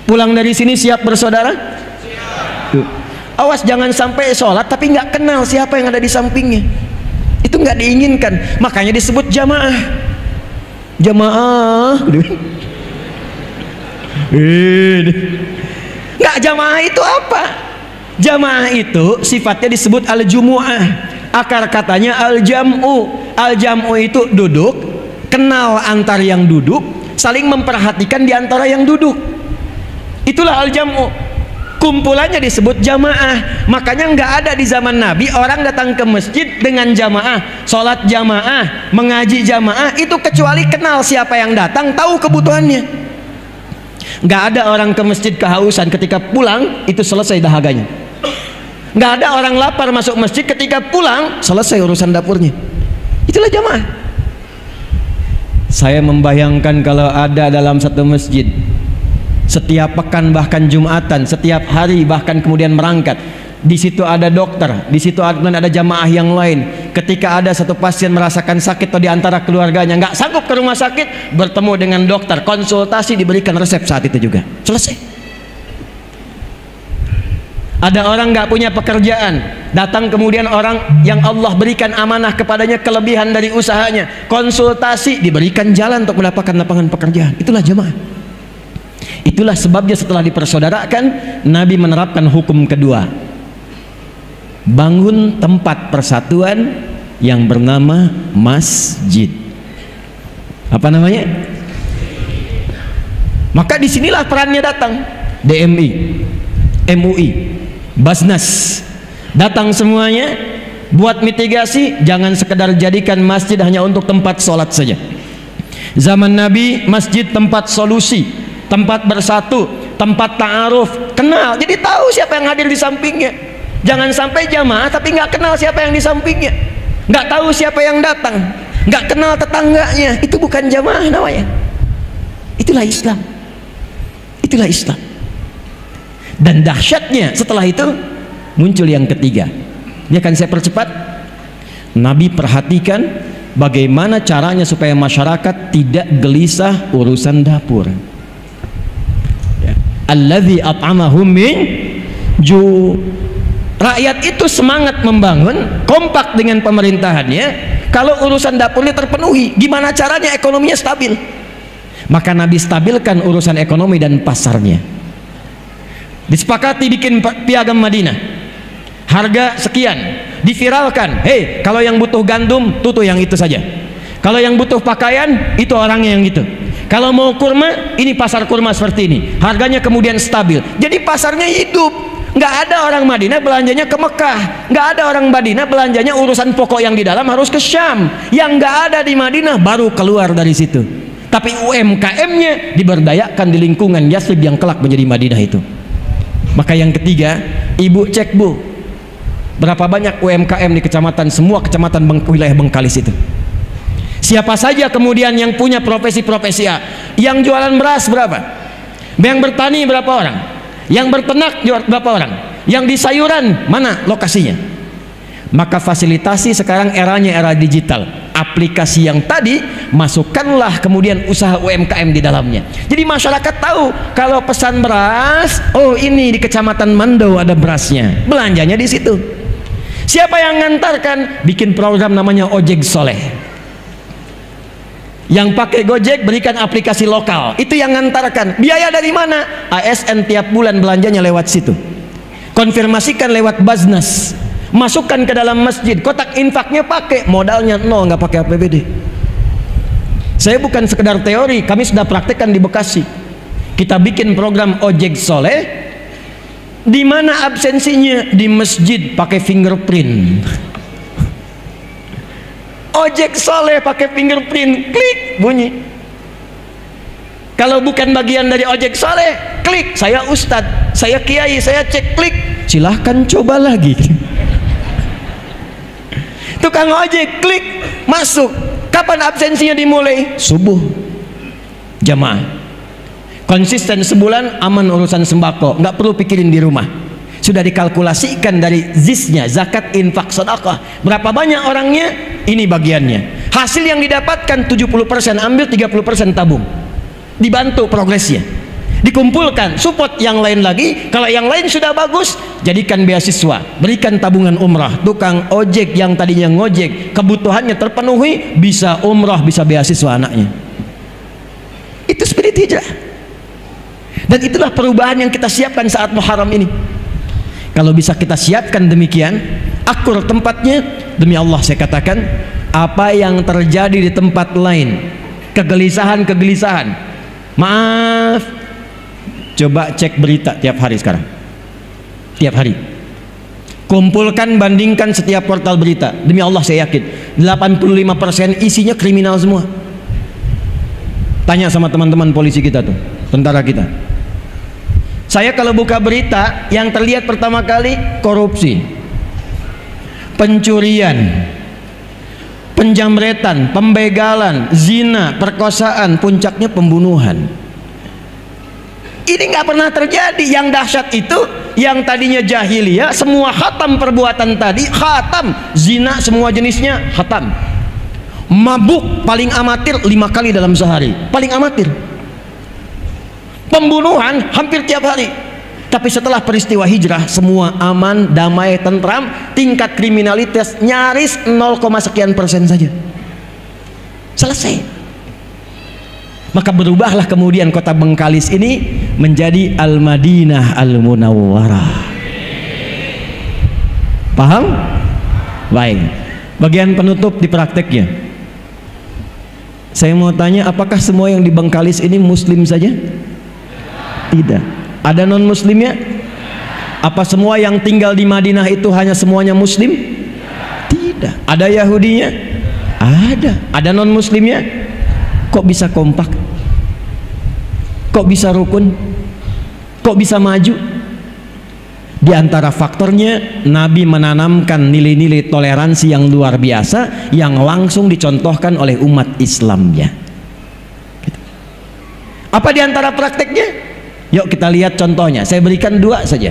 Pulang dari sini siap bersaudara? Siap. Awas jangan sampai sholat tapi nggak kenal siapa yang ada di sampingnya. Itu nggak diinginkan. Makanya disebut jamaah. Jamaah. Nggak, jamaah itu apa? Jamaah itu sifatnya disebut al-jumu'ah, akar katanya al-jam'u. Al-jam'u itu duduk, kenal antar yang duduk, saling memperhatikan di antara yang duduk. Itulah al-jam'u. Kumpulannya disebut jamaah. Makanya nggak ada di zaman Nabi orang datang ke masjid dengan jamaah, sholat jamaah, mengaji jamaah, itu kecuali kenal siapa yang datang, tahu kebutuhannya. Nggak ada orang ke masjid kehausan, ketika pulang itu selesai dahaganya. Nggak ada orang lapar masuk masjid, ketika pulang selesai urusan dapurnya. Itulah jamaah. Saya membayangkan kalau ada dalam satu masjid setiap pekan bahkan Jumatan, setiap hari bahkan kemudian merangkat, di situ ada dokter, di situ ada jamaah yang lain. Ketika ada satu pasien merasakan sakit atau di antara keluarganya nggak sanggup ke rumah sakit, bertemu dengan dokter, konsultasi, diberikan resep saat itu juga. Selesai. Ada orang nggak punya pekerjaan, datang kemudian orang yang Allah berikan amanah kepadanya kelebihan dari usahanya, konsultasi, diberikan jalan untuk mendapatkan lapangan pekerjaan. Itulah jamaah. Itulah sebabnya setelah dipersaudarakan, Nabi menerapkan hukum kedua, bangun tempat persatuan yang bernama masjid. Apa namanya? Maka disinilah perannya datang. DMI, MUI, Basnas datang semuanya buat mitigasi. Jangan sekedar jadikan masjid hanya untuk tempat sholat saja. Zaman Nabi masjid tempat solusi, tempat bersatu, tempat ta'aruf, kenal, jadi tahu siapa yang hadir di sampingnya. Jangan sampai jamaah tapi nggak kenal siapa yang di sampingnya, nggak tahu siapa yang datang, nggak kenal tetangganya. Itu bukan jamaah namanya. Itulah Islam. Itulah Islam. Dan dahsyatnya setelah itu muncul yang ketiga. Ini akan saya percepat. Nabi perhatikan bagaimana caranya supaya masyarakat tidak gelisah urusan dapur. Alladzi at'amahum min ju'. Rakyat itu semangat membangun, kompak dengan pemerintahannya. Kalau urusan dapurnya terpenuhi, gimana caranya ekonominya stabil? Maka Nabi stabilkan urusan ekonomi dan pasarnya. Disepakati bikin piagam Madinah, harga sekian, diviralkan. Hei, kalau yang butuh gandum, tutu yang itu saja. Kalau yang butuh pakaian, itu orangnya yang itu. Kalau mau kurma, ini pasar kurma seperti ini. Harganya kemudian stabil. Jadi pasarnya hidup. Nggak ada orang Madinah belanjanya ke Mekah. Nggak ada orang Madinah belanjanya urusan pokok yang di dalam harus ke Syam. Yang nggak ada di Madinah baru keluar dari situ. Tapi UMKM-nya diberdayakan di lingkungan Yathrib yang kelak menjadi Madinah itu. Maka yang ketiga, ibu cek bu, berapa banyak UMKM di kecamatan, semua kecamatan wilayah Bengkalis itu. Siapa saja kemudian yang punya profesi-profesi A, yang jualan beras berapa, yang bertani berapa orang, yang berternak berapa orang, yang di sayuran mana lokasinya. Maka fasilitasi sekarang eranya era digital. Aplikasi yang tadi masukkanlah kemudian usaha UMKM di dalamnya. Jadi masyarakat tahu kalau pesan beras, oh ini di kecamatan Mando ada berasnya, belanjanya di situ. Siapa yang ngantarkan? Bikin program namanya Ojek Soleh. Yang pakai Gojek berikan aplikasi lokal, itu yang ngantarkan. Biaya dari mana? ASN tiap bulan belanjanya lewat situ. Konfirmasikan lewat Basnas. Masukkan ke dalam masjid, kotak infaknya pakai, modalnya nol, nggak pakai APBD. Saya bukan sekedar teori, kami sudah praktekkan di Bekasi. Kita bikin program Ojek Soleh, di mana absensinya di masjid pakai fingerprint. Ojek Soleh pakai fingerprint, klik bunyi. Kalau bukan bagian dari Ojek Soleh, klik. Saya ustadz, saya kiai, saya cek, klik. Silahkan coba lagi. Tukang ojek klik masuk. Kapan absensinya dimulai? Subuh. Jamaah konsisten sebulan aman urusan sembako, nggak perlu pikirin di rumah. Sudah dikalkulasikan dari zisnya, zakat, infak, sedekah. Berapa banyak orangnya? Ini bagiannya. Hasil yang didapatkan 70% ambil, 30% tabung. Dibantu progresnya. Dikumpulkan, support yang lain lagi. Kalau yang lain sudah bagus, jadikan beasiswa, berikan tabungan umrah. Tukang ojek yang tadinya ngojek, kebutuhannya terpenuhi, bisa umrah, bisa beasiswa anaknya. Itu spirit hijrah. Dan itulah perubahan yang kita siapkan saat Muharram ini. Kalau bisa kita siapkan demikian, akur tempatnya, demi Allah saya katakan, apa yang terjadi di tempat lain, kegelisahan-kegelisahan, maaf, coba cek berita tiap hari sekarang. Tiap hari. Kumpulkan, bandingkan setiap portal berita. Demi Allah saya yakin 85% isinya kriminal semua. Tanya sama teman-teman polisi kita tuh, tentara kita. Saya kalau buka berita, yang terlihat pertama kali korupsi, pencurian, penjamretan, pembegalan, zina, perkosaan, puncaknya pembunuhan. Ini nggak pernah terjadi. Yang dahsyat itu, yang tadinya jahiliyah, semua khatam perbuatan tadi, khatam. Zina semua jenisnya khatam. Mabuk paling amatir 5 kali dalam sehari, paling amatir. Pembunuhan hampir tiap hari. Tapi setelah peristiwa hijrah, semua aman, damai, tentram. Tingkat kriminalitas nyaris 0, sekian persen saja. Selesai. Maka berubahlah kemudian kota Bengkalis ini menjadi Al-Madinah Al-Munawwarah. Paham? Baik. Bagian penutup di prakteknya. Saya mau tanya, apakah semua yang di Bengkalis ini muslim saja? Tidak. Ada non muslimnya? Apa semua yang tinggal di Madinah itu hanya semuanya muslim? Tidak. Ada Yahudinya? Ada. Ada non muslimnya? Kok bisa kompak? Kok bisa rukun? Kok bisa maju? Di antara faktornya, Nabi menanamkan nilai-nilai toleransi yang luar biasa yang langsung dicontohkan oleh umat Islamnya. Apa di antara prakteknya? Yuk kita lihat contohnya. Saya berikan 2 saja.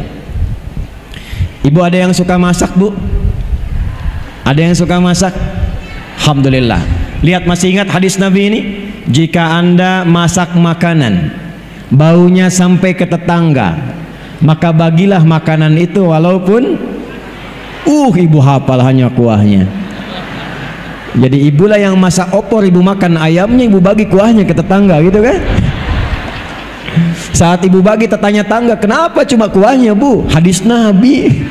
Ibu ada yang suka masak, Bu? Ada yang suka masak? Alhamdulillah. Lihat, masih ingat hadis Nabi ini? Jika Anda masak makanan, baunya sampai ke tetangga, maka bagilah makanan itu walaupun ibu hafal hanya kuahnya. Jadi ibulah yang masak opor, ibu makan ayamnya, ibu bagi kuahnya ke tetangga, gitu kan? Saat ibu bagi, tetangga, kenapa cuma kuahnya, Bu? Hadis Nabi.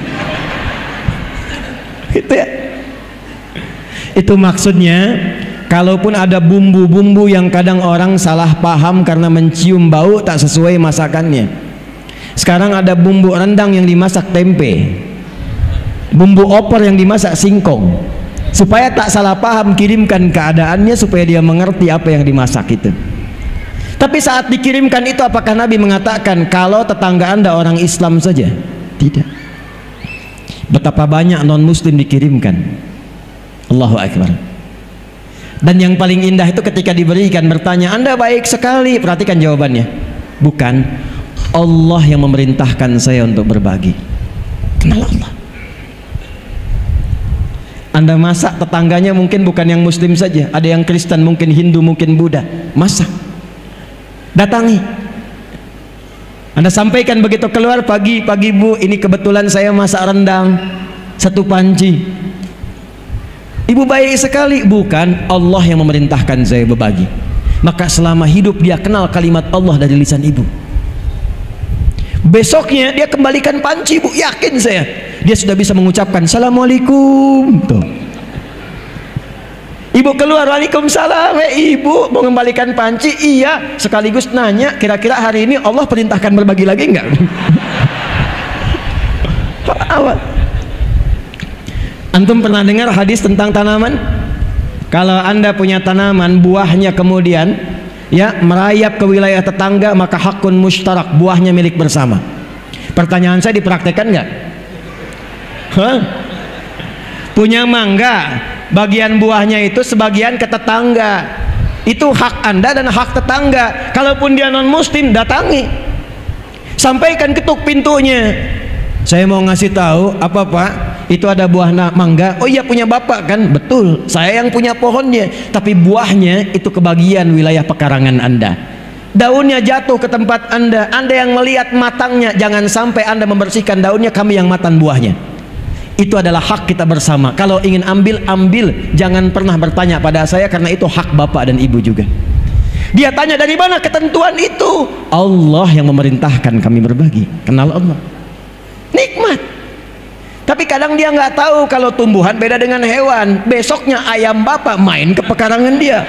Gitu ya. Itu maksudnya, kalaupun ada bumbu-bumbu yang kadang orang salah paham karena mencium bau tak sesuai masakannya. Sekarang ada bumbu rendang yang dimasak tempe, bumbu opor yang dimasak singkong. Supaya tak salah paham, kirimkan keadaannya supaya dia mengerti apa yang dimasak itu. Tapi saat dikirimkan itu, apakah Nabi mengatakan kalau tetangga Anda orang Islam saja? Tidak. Betapa banyak non muslim dikirimkan. Allahu Akbar. Dan yang paling indah itu ketika diberikan, bertanya, Anda baik sekali. Perhatikan jawabannya. Bukan, Allah yang memerintahkan saya untuk berbagi. Kenal Allah. Anda masak, tetangganya mungkin bukan yang muslim saja, ada yang Kristen, mungkin Hindu, mungkin Buddha. Masak, datangi. Anda sampaikan begitu keluar, pagi Bu, ini kebetulan saya masak rendang 1 panci. Ibu baik sekali. Bukan, Allah yang memerintahkan saya berbagi. Maka selama hidup dia kenal kalimat Allah dari lisan ibu. Besoknya dia kembalikan panci, Bu, yakin saya dia sudah bisa mengucapkan Assalamualaikum. Tuh. Ibu keluar, Waalaikumsalam. Ibu mau mengembalikan panci? Iya. Sekaligus nanya, kira-kira hari ini Allah perintahkan berbagi lagi enggak? Antum pernah dengar hadis tentang tanaman? Kalau Anda punya tanaman, buahnya kemudian merayap ke wilayah tetangga, maka hakun mustarak, buahnya milik bersama. Pertanyaan saya, dipraktekkan nggak? Punya mangga, bagian buahnya itu sebagian ke tetangga, itu hak Anda dan hak tetangga. Kalaupun dia non muslim, datangi, sampaikan, ketuk pintunya. Saya mau ngasih tahu, apa Pak? Itu ada buah mangga. Oh iya, punya Bapak kan? Betul, saya yang punya pohonnya. Tapi buahnya itu kebagian wilayah pekarangan Anda. Daunnya jatuh ke tempat Anda. Anda yang melihat matangnya. Jangan sampai Anda membersihkan daunnya, kami yang matan buahnya. Itu adalah hak kita bersama. Kalau ingin ambil, ambil. Jangan pernah bertanya pada saya, karena itu hak Bapak dan Ibu juga. Dia tanya, dari mana ketentuan itu? Allah yang memerintahkan kami berbagi. Kenal Allah. Nikmat. Tapi kadang dia nggak tahu kalau tumbuhan beda dengan hewan. Besoknya ayam Bapak main ke pekarangan dia.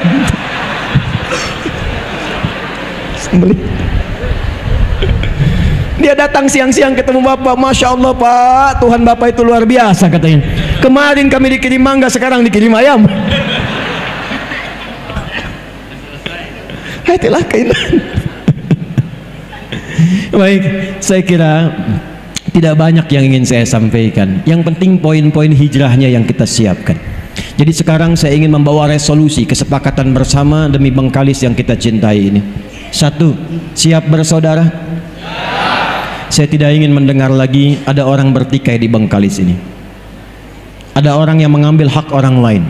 Dia datang siang-siang ketemu Bapak. Masya Allah Pak, Tuhan Bapak itu luar biasa katanya. Kemarin kami dikirim mangga, sekarang dikirim ayam. Itulah keindahan. Baik, saya kira tidak banyak yang ingin saya sampaikan. Yang penting poin-poin hijrahnya yang kita siapkan. Jadi sekarang saya ingin membawa resolusi kesepakatan bersama demi Bengkalis yang kita cintai ini. 1. Siap bersaudara? Saya tidak ingin mendengar lagi ada orang bertikai di Bengkalis ini. Ada orang yang mengambil hak orang lain.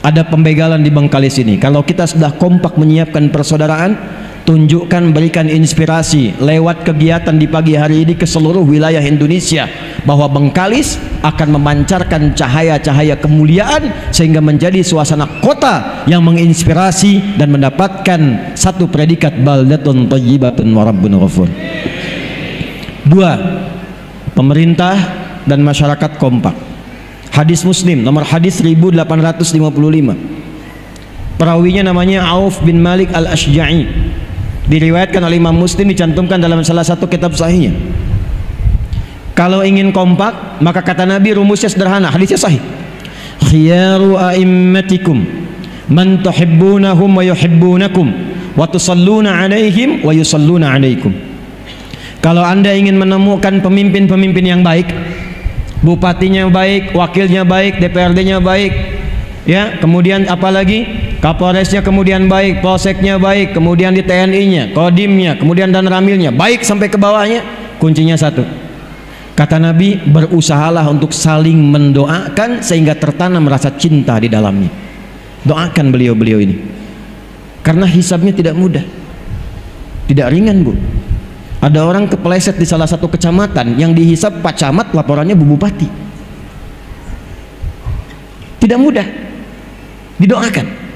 Ada pembegalan di Bengkalis ini. Kalau kita sudah kompak menyiapkan persaudaraan, tunjukkan, berikan inspirasi lewat kegiatan di pagi hari ini ke seluruh wilayah Indonesia bahwa Bengkalis akan memancarkan cahaya-cahaya kemuliaan sehingga menjadi suasana kota yang menginspirasi dan mendapatkan satu predikat baldatun thayyibatun wa rabbun ghafur. 2. Pemerintah dan masyarakat kompak. Hadis Muslim nomor hadis 1855. Perawinya namanya Auf bin Malik al-Ashja'i. Diriwayatkan oleh Imam Muslim, dicantumkan dalam salah satu kitab sahihnya. Kalau ingin kompak, maka kata Nabi rumusnya sederhana, hadisnya sahih. Khiyaru a'immatikum man tuhibbunahum wa yuhibbunakum wa tusalluna alaihim wa yusalluna alaikum. Kalau Anda ingin menemukan pemimpin-pemimpin yang baik, bupatinya baik, wakilnya baik, DPRD-nya baik, ya, kemudian apalagi Kapolresnya kemudian baik, polseknya baik, kemudian di TNI-nya, Kodimnya, kemudian dan ramilnya baik sampai ke bawahnya, kuncinya satu. Kata Nabi, berusahalah untuk saling mendoakan sehingga tertanam rasa cinta di dalamnya. Doakan beliau-beliau ini, karena hisabnya tidak mudah, tidak ringan, Bu. Ada orang kepleset di salah satu kecamatan yang dihisab Pak Camat, laporannya Bu Bupati. Tidak mudah, didoakan.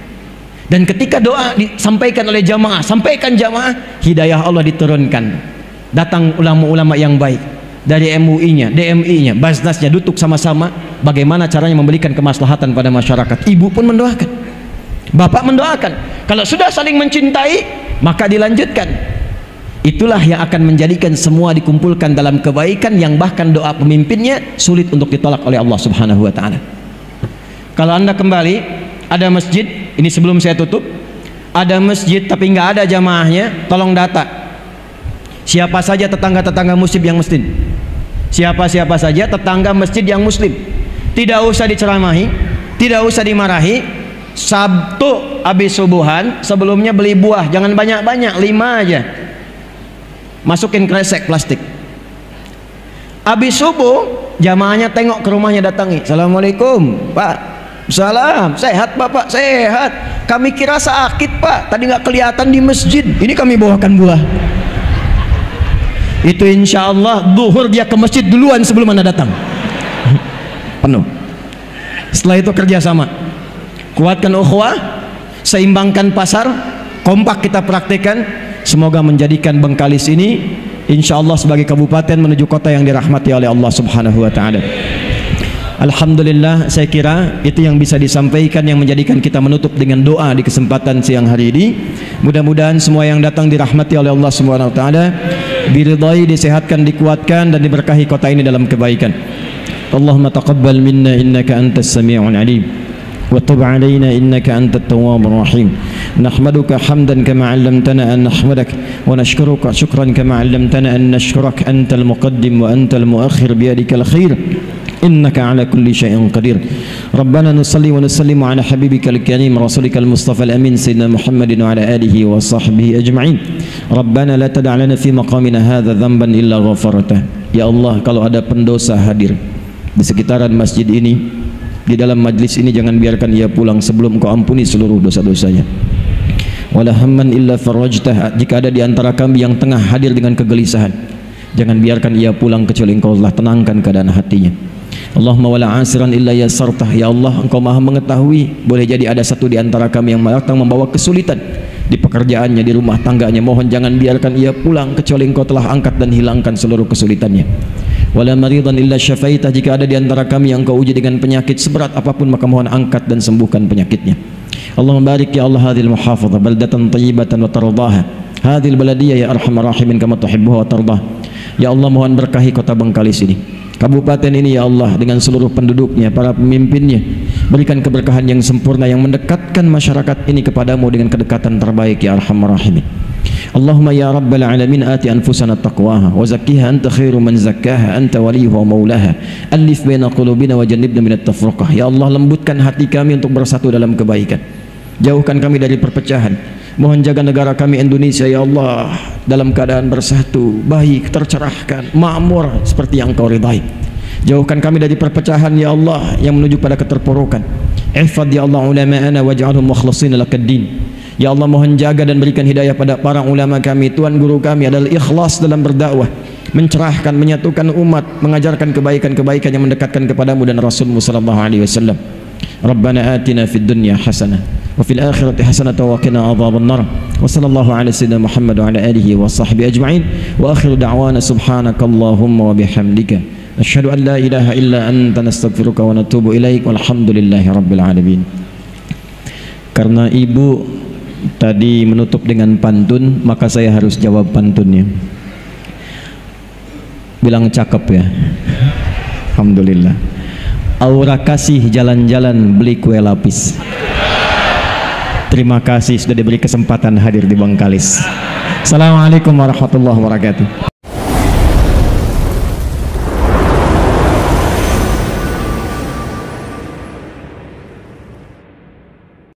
Dan ketika doa disampaikan oleh jamaah, sampaikan jamaah, hidayah Allah diturunkan. Datang ulama-ulama yang baik dari MUI-nya, DMI-nya, Basnasnya, duduk sama-sama bagaimana caranya memberikan kemaslahatan pada masyarakat. Ibu pun mendoakan, bapak mendoakan. Kalau sudah saling mencintai, maka dilanjutkan. Itulah yang akan menjadikan semua dikumpulkan dalam kebaikan yang bahkan doa pemimpinnya sulit untuk ditolak oleh Allah Subhanahu wa taala. Kalau Anda kembali, ada masjid, ini sebelum saya tutup, ada masjid tapi nggak ada jamaahnya, tolong data siapa saja tetangga-tetangga muslim yang muslim, siapa-siapa saja tetangga masjid yang muslim. Tidak usah diceramahi, tidak usah dimarahi. Sabtu habis subuhan, sebelumnya beli buah, jangan banyak-banyak, 5 aja, masukin kresek plastik. Habis subuh, jamaahnya tengok ke rumahnya, datangi, Assalamualaikum Pak. Salam, sehat Bapak? Sehat. Kami kira sakit Pak, tadi nggak kelihatan di masjid, ini kami bawakan buah. Itu insya Allah zuhur dia ke masjid duluan sebelum Anda datang. Penuh. Setelah itu kerjasama, kuatkan ukhuwah, seimbangkan pasar, kompak kita praktekkan. Semoga menjadikan Bengkalis ini insya Allah sebagai kabupaten menuju kota yang dirahmati oleh Allah Subhanahu wa ta'ala. Alhamdulillah, saya kira itu yang bisa disampaikan, yang menjadikan kita menutup dengan doa di kesempatan siang hari ini. Mudah-mudahan semua yang datang dirahmati oleh Allah Subhanahu wa taala, diridhai, disehatkan, dikuatkan dan diberkahi kota ini dalam kebaikan. Allahumma taqabbal minna innaka antas sami'ul alim wa tub 'alaina innaka antat tawwabur rahim. Nahmaduka hamdan kama 'allamtana an nahmadak wa nashkuruka shukran kama 'allamtana an nashkurak, antal muqaddim wa antal muakhir biyadikal khair innaka ala kulli syai'in qadir. Rabbana nusalli wa nusallimu ala habibikal karim rasulikal mustafa al-amin sayyidina Muhammadin wa ala alihi wa sahbihi ajma'in. Rabbana la tada' lana fi maqamina hadha dhanban illa ghafartah. Ya Allah, kalau ada pendosa hadir di sekitaran masjid ini, di dalam majlis ini, jangan biarkan ia pulang sebelum Kau ampuni seluruh dosa-dosanya. Wala hamman illa farajtah. Jika ada di antara kami yang tengah hadir dengan kegelisahan, jangan biarkan ia pulang kecuali Engkau telah tenangkan keadaan hatinya. Allahumma wala asiran illa yasartah. Ya Allah, Engkau maha mengetahui, boleh jadi ada satu di antara kami yang datang membawa kesulitan di pekerjaannya, di rumah tangganya. Mohon jangan biarkan ia pulang kecuali Engkau telah angkat dan hilangkan seluruh kesulitannya. Wala maridan illa syafaitah. Jika ada di antara kami yang Engkau uji dengan penyakit seberat apapun, maka mohon angkat dan sembuhkan penyakitnya. Allahumma barik ya Allah hadhil muhafadhah baldatan tayyibatan wa tardaha, hadhil baladiyah ya arhamar rahimin kama tuhibbuha wa tardah. Ya Allah, mohon berkahi kota Bengkalis ini, kabupaten ini ya Allah, dengan seluruh penduduknya, para pemimpinnya. Berikan keberkahan yang sempurna yang mendekatkan masyarakat ini kepadamu dengan kedekatan terbaik ya arhamar rahimin. Allahumma ya rabbal alamin ati anfusana taqwaha wa zakkiha anta khairu man zakkaha anta waliyuha wa maulaha alif baina qulubina wa jannibna minat tafruqah. Ya Allah, lembutkan hati kami untuk bersatu dalam kebaikan, jauhkan kami dari perpecahan. Mohon jaga negara kami Indonesia ya Allah dalam keadaan bersatu, baik, tercerahkan, makmur seperti yang Kau ridai. Jauhkan kami dari perpecahan ya Allah yang menuju pada keterpurukan. Ihfadz ya Allah ulama'ana waj'alhum mukhlishina lakad-din. Ya Allah, mohon jaga dan berikan hidayah pada para ulama kami. Tuan guru kami adalah ikhlas dalam berdakwah, mencerahkan, menyatukan umat, mengajarkan kebaikan-kebaikan yang mendekatkan kepadamu dan Rasulmu sallallahu alaihi wasallam. Rabbana atina fid dunya hasanah wa fil akhirati hasanah wa qina adzabannar. Wa sallallahu ala sayyidina Muhammad wa ala alihi wa sahbihi ajma'in. Wa akhiru da'wana subhanakallahumma wa bihamdika asyhadu an la ilaha illa anta nastaghfiruka wa natubu ilaik. Walhamdulillahi rabbil alamin. Karena ibu tadi menutup dengan pantun, maka saya harus jawab pantunnya. Bilang cakep ya. Alhamdulillah. Aura kasih jalan-jalan beli kue lapis. Terima kasih sudah diberi kesempatan hadir di Bangkalis. Assalamualaikum warahmatullahi wabarakatuh.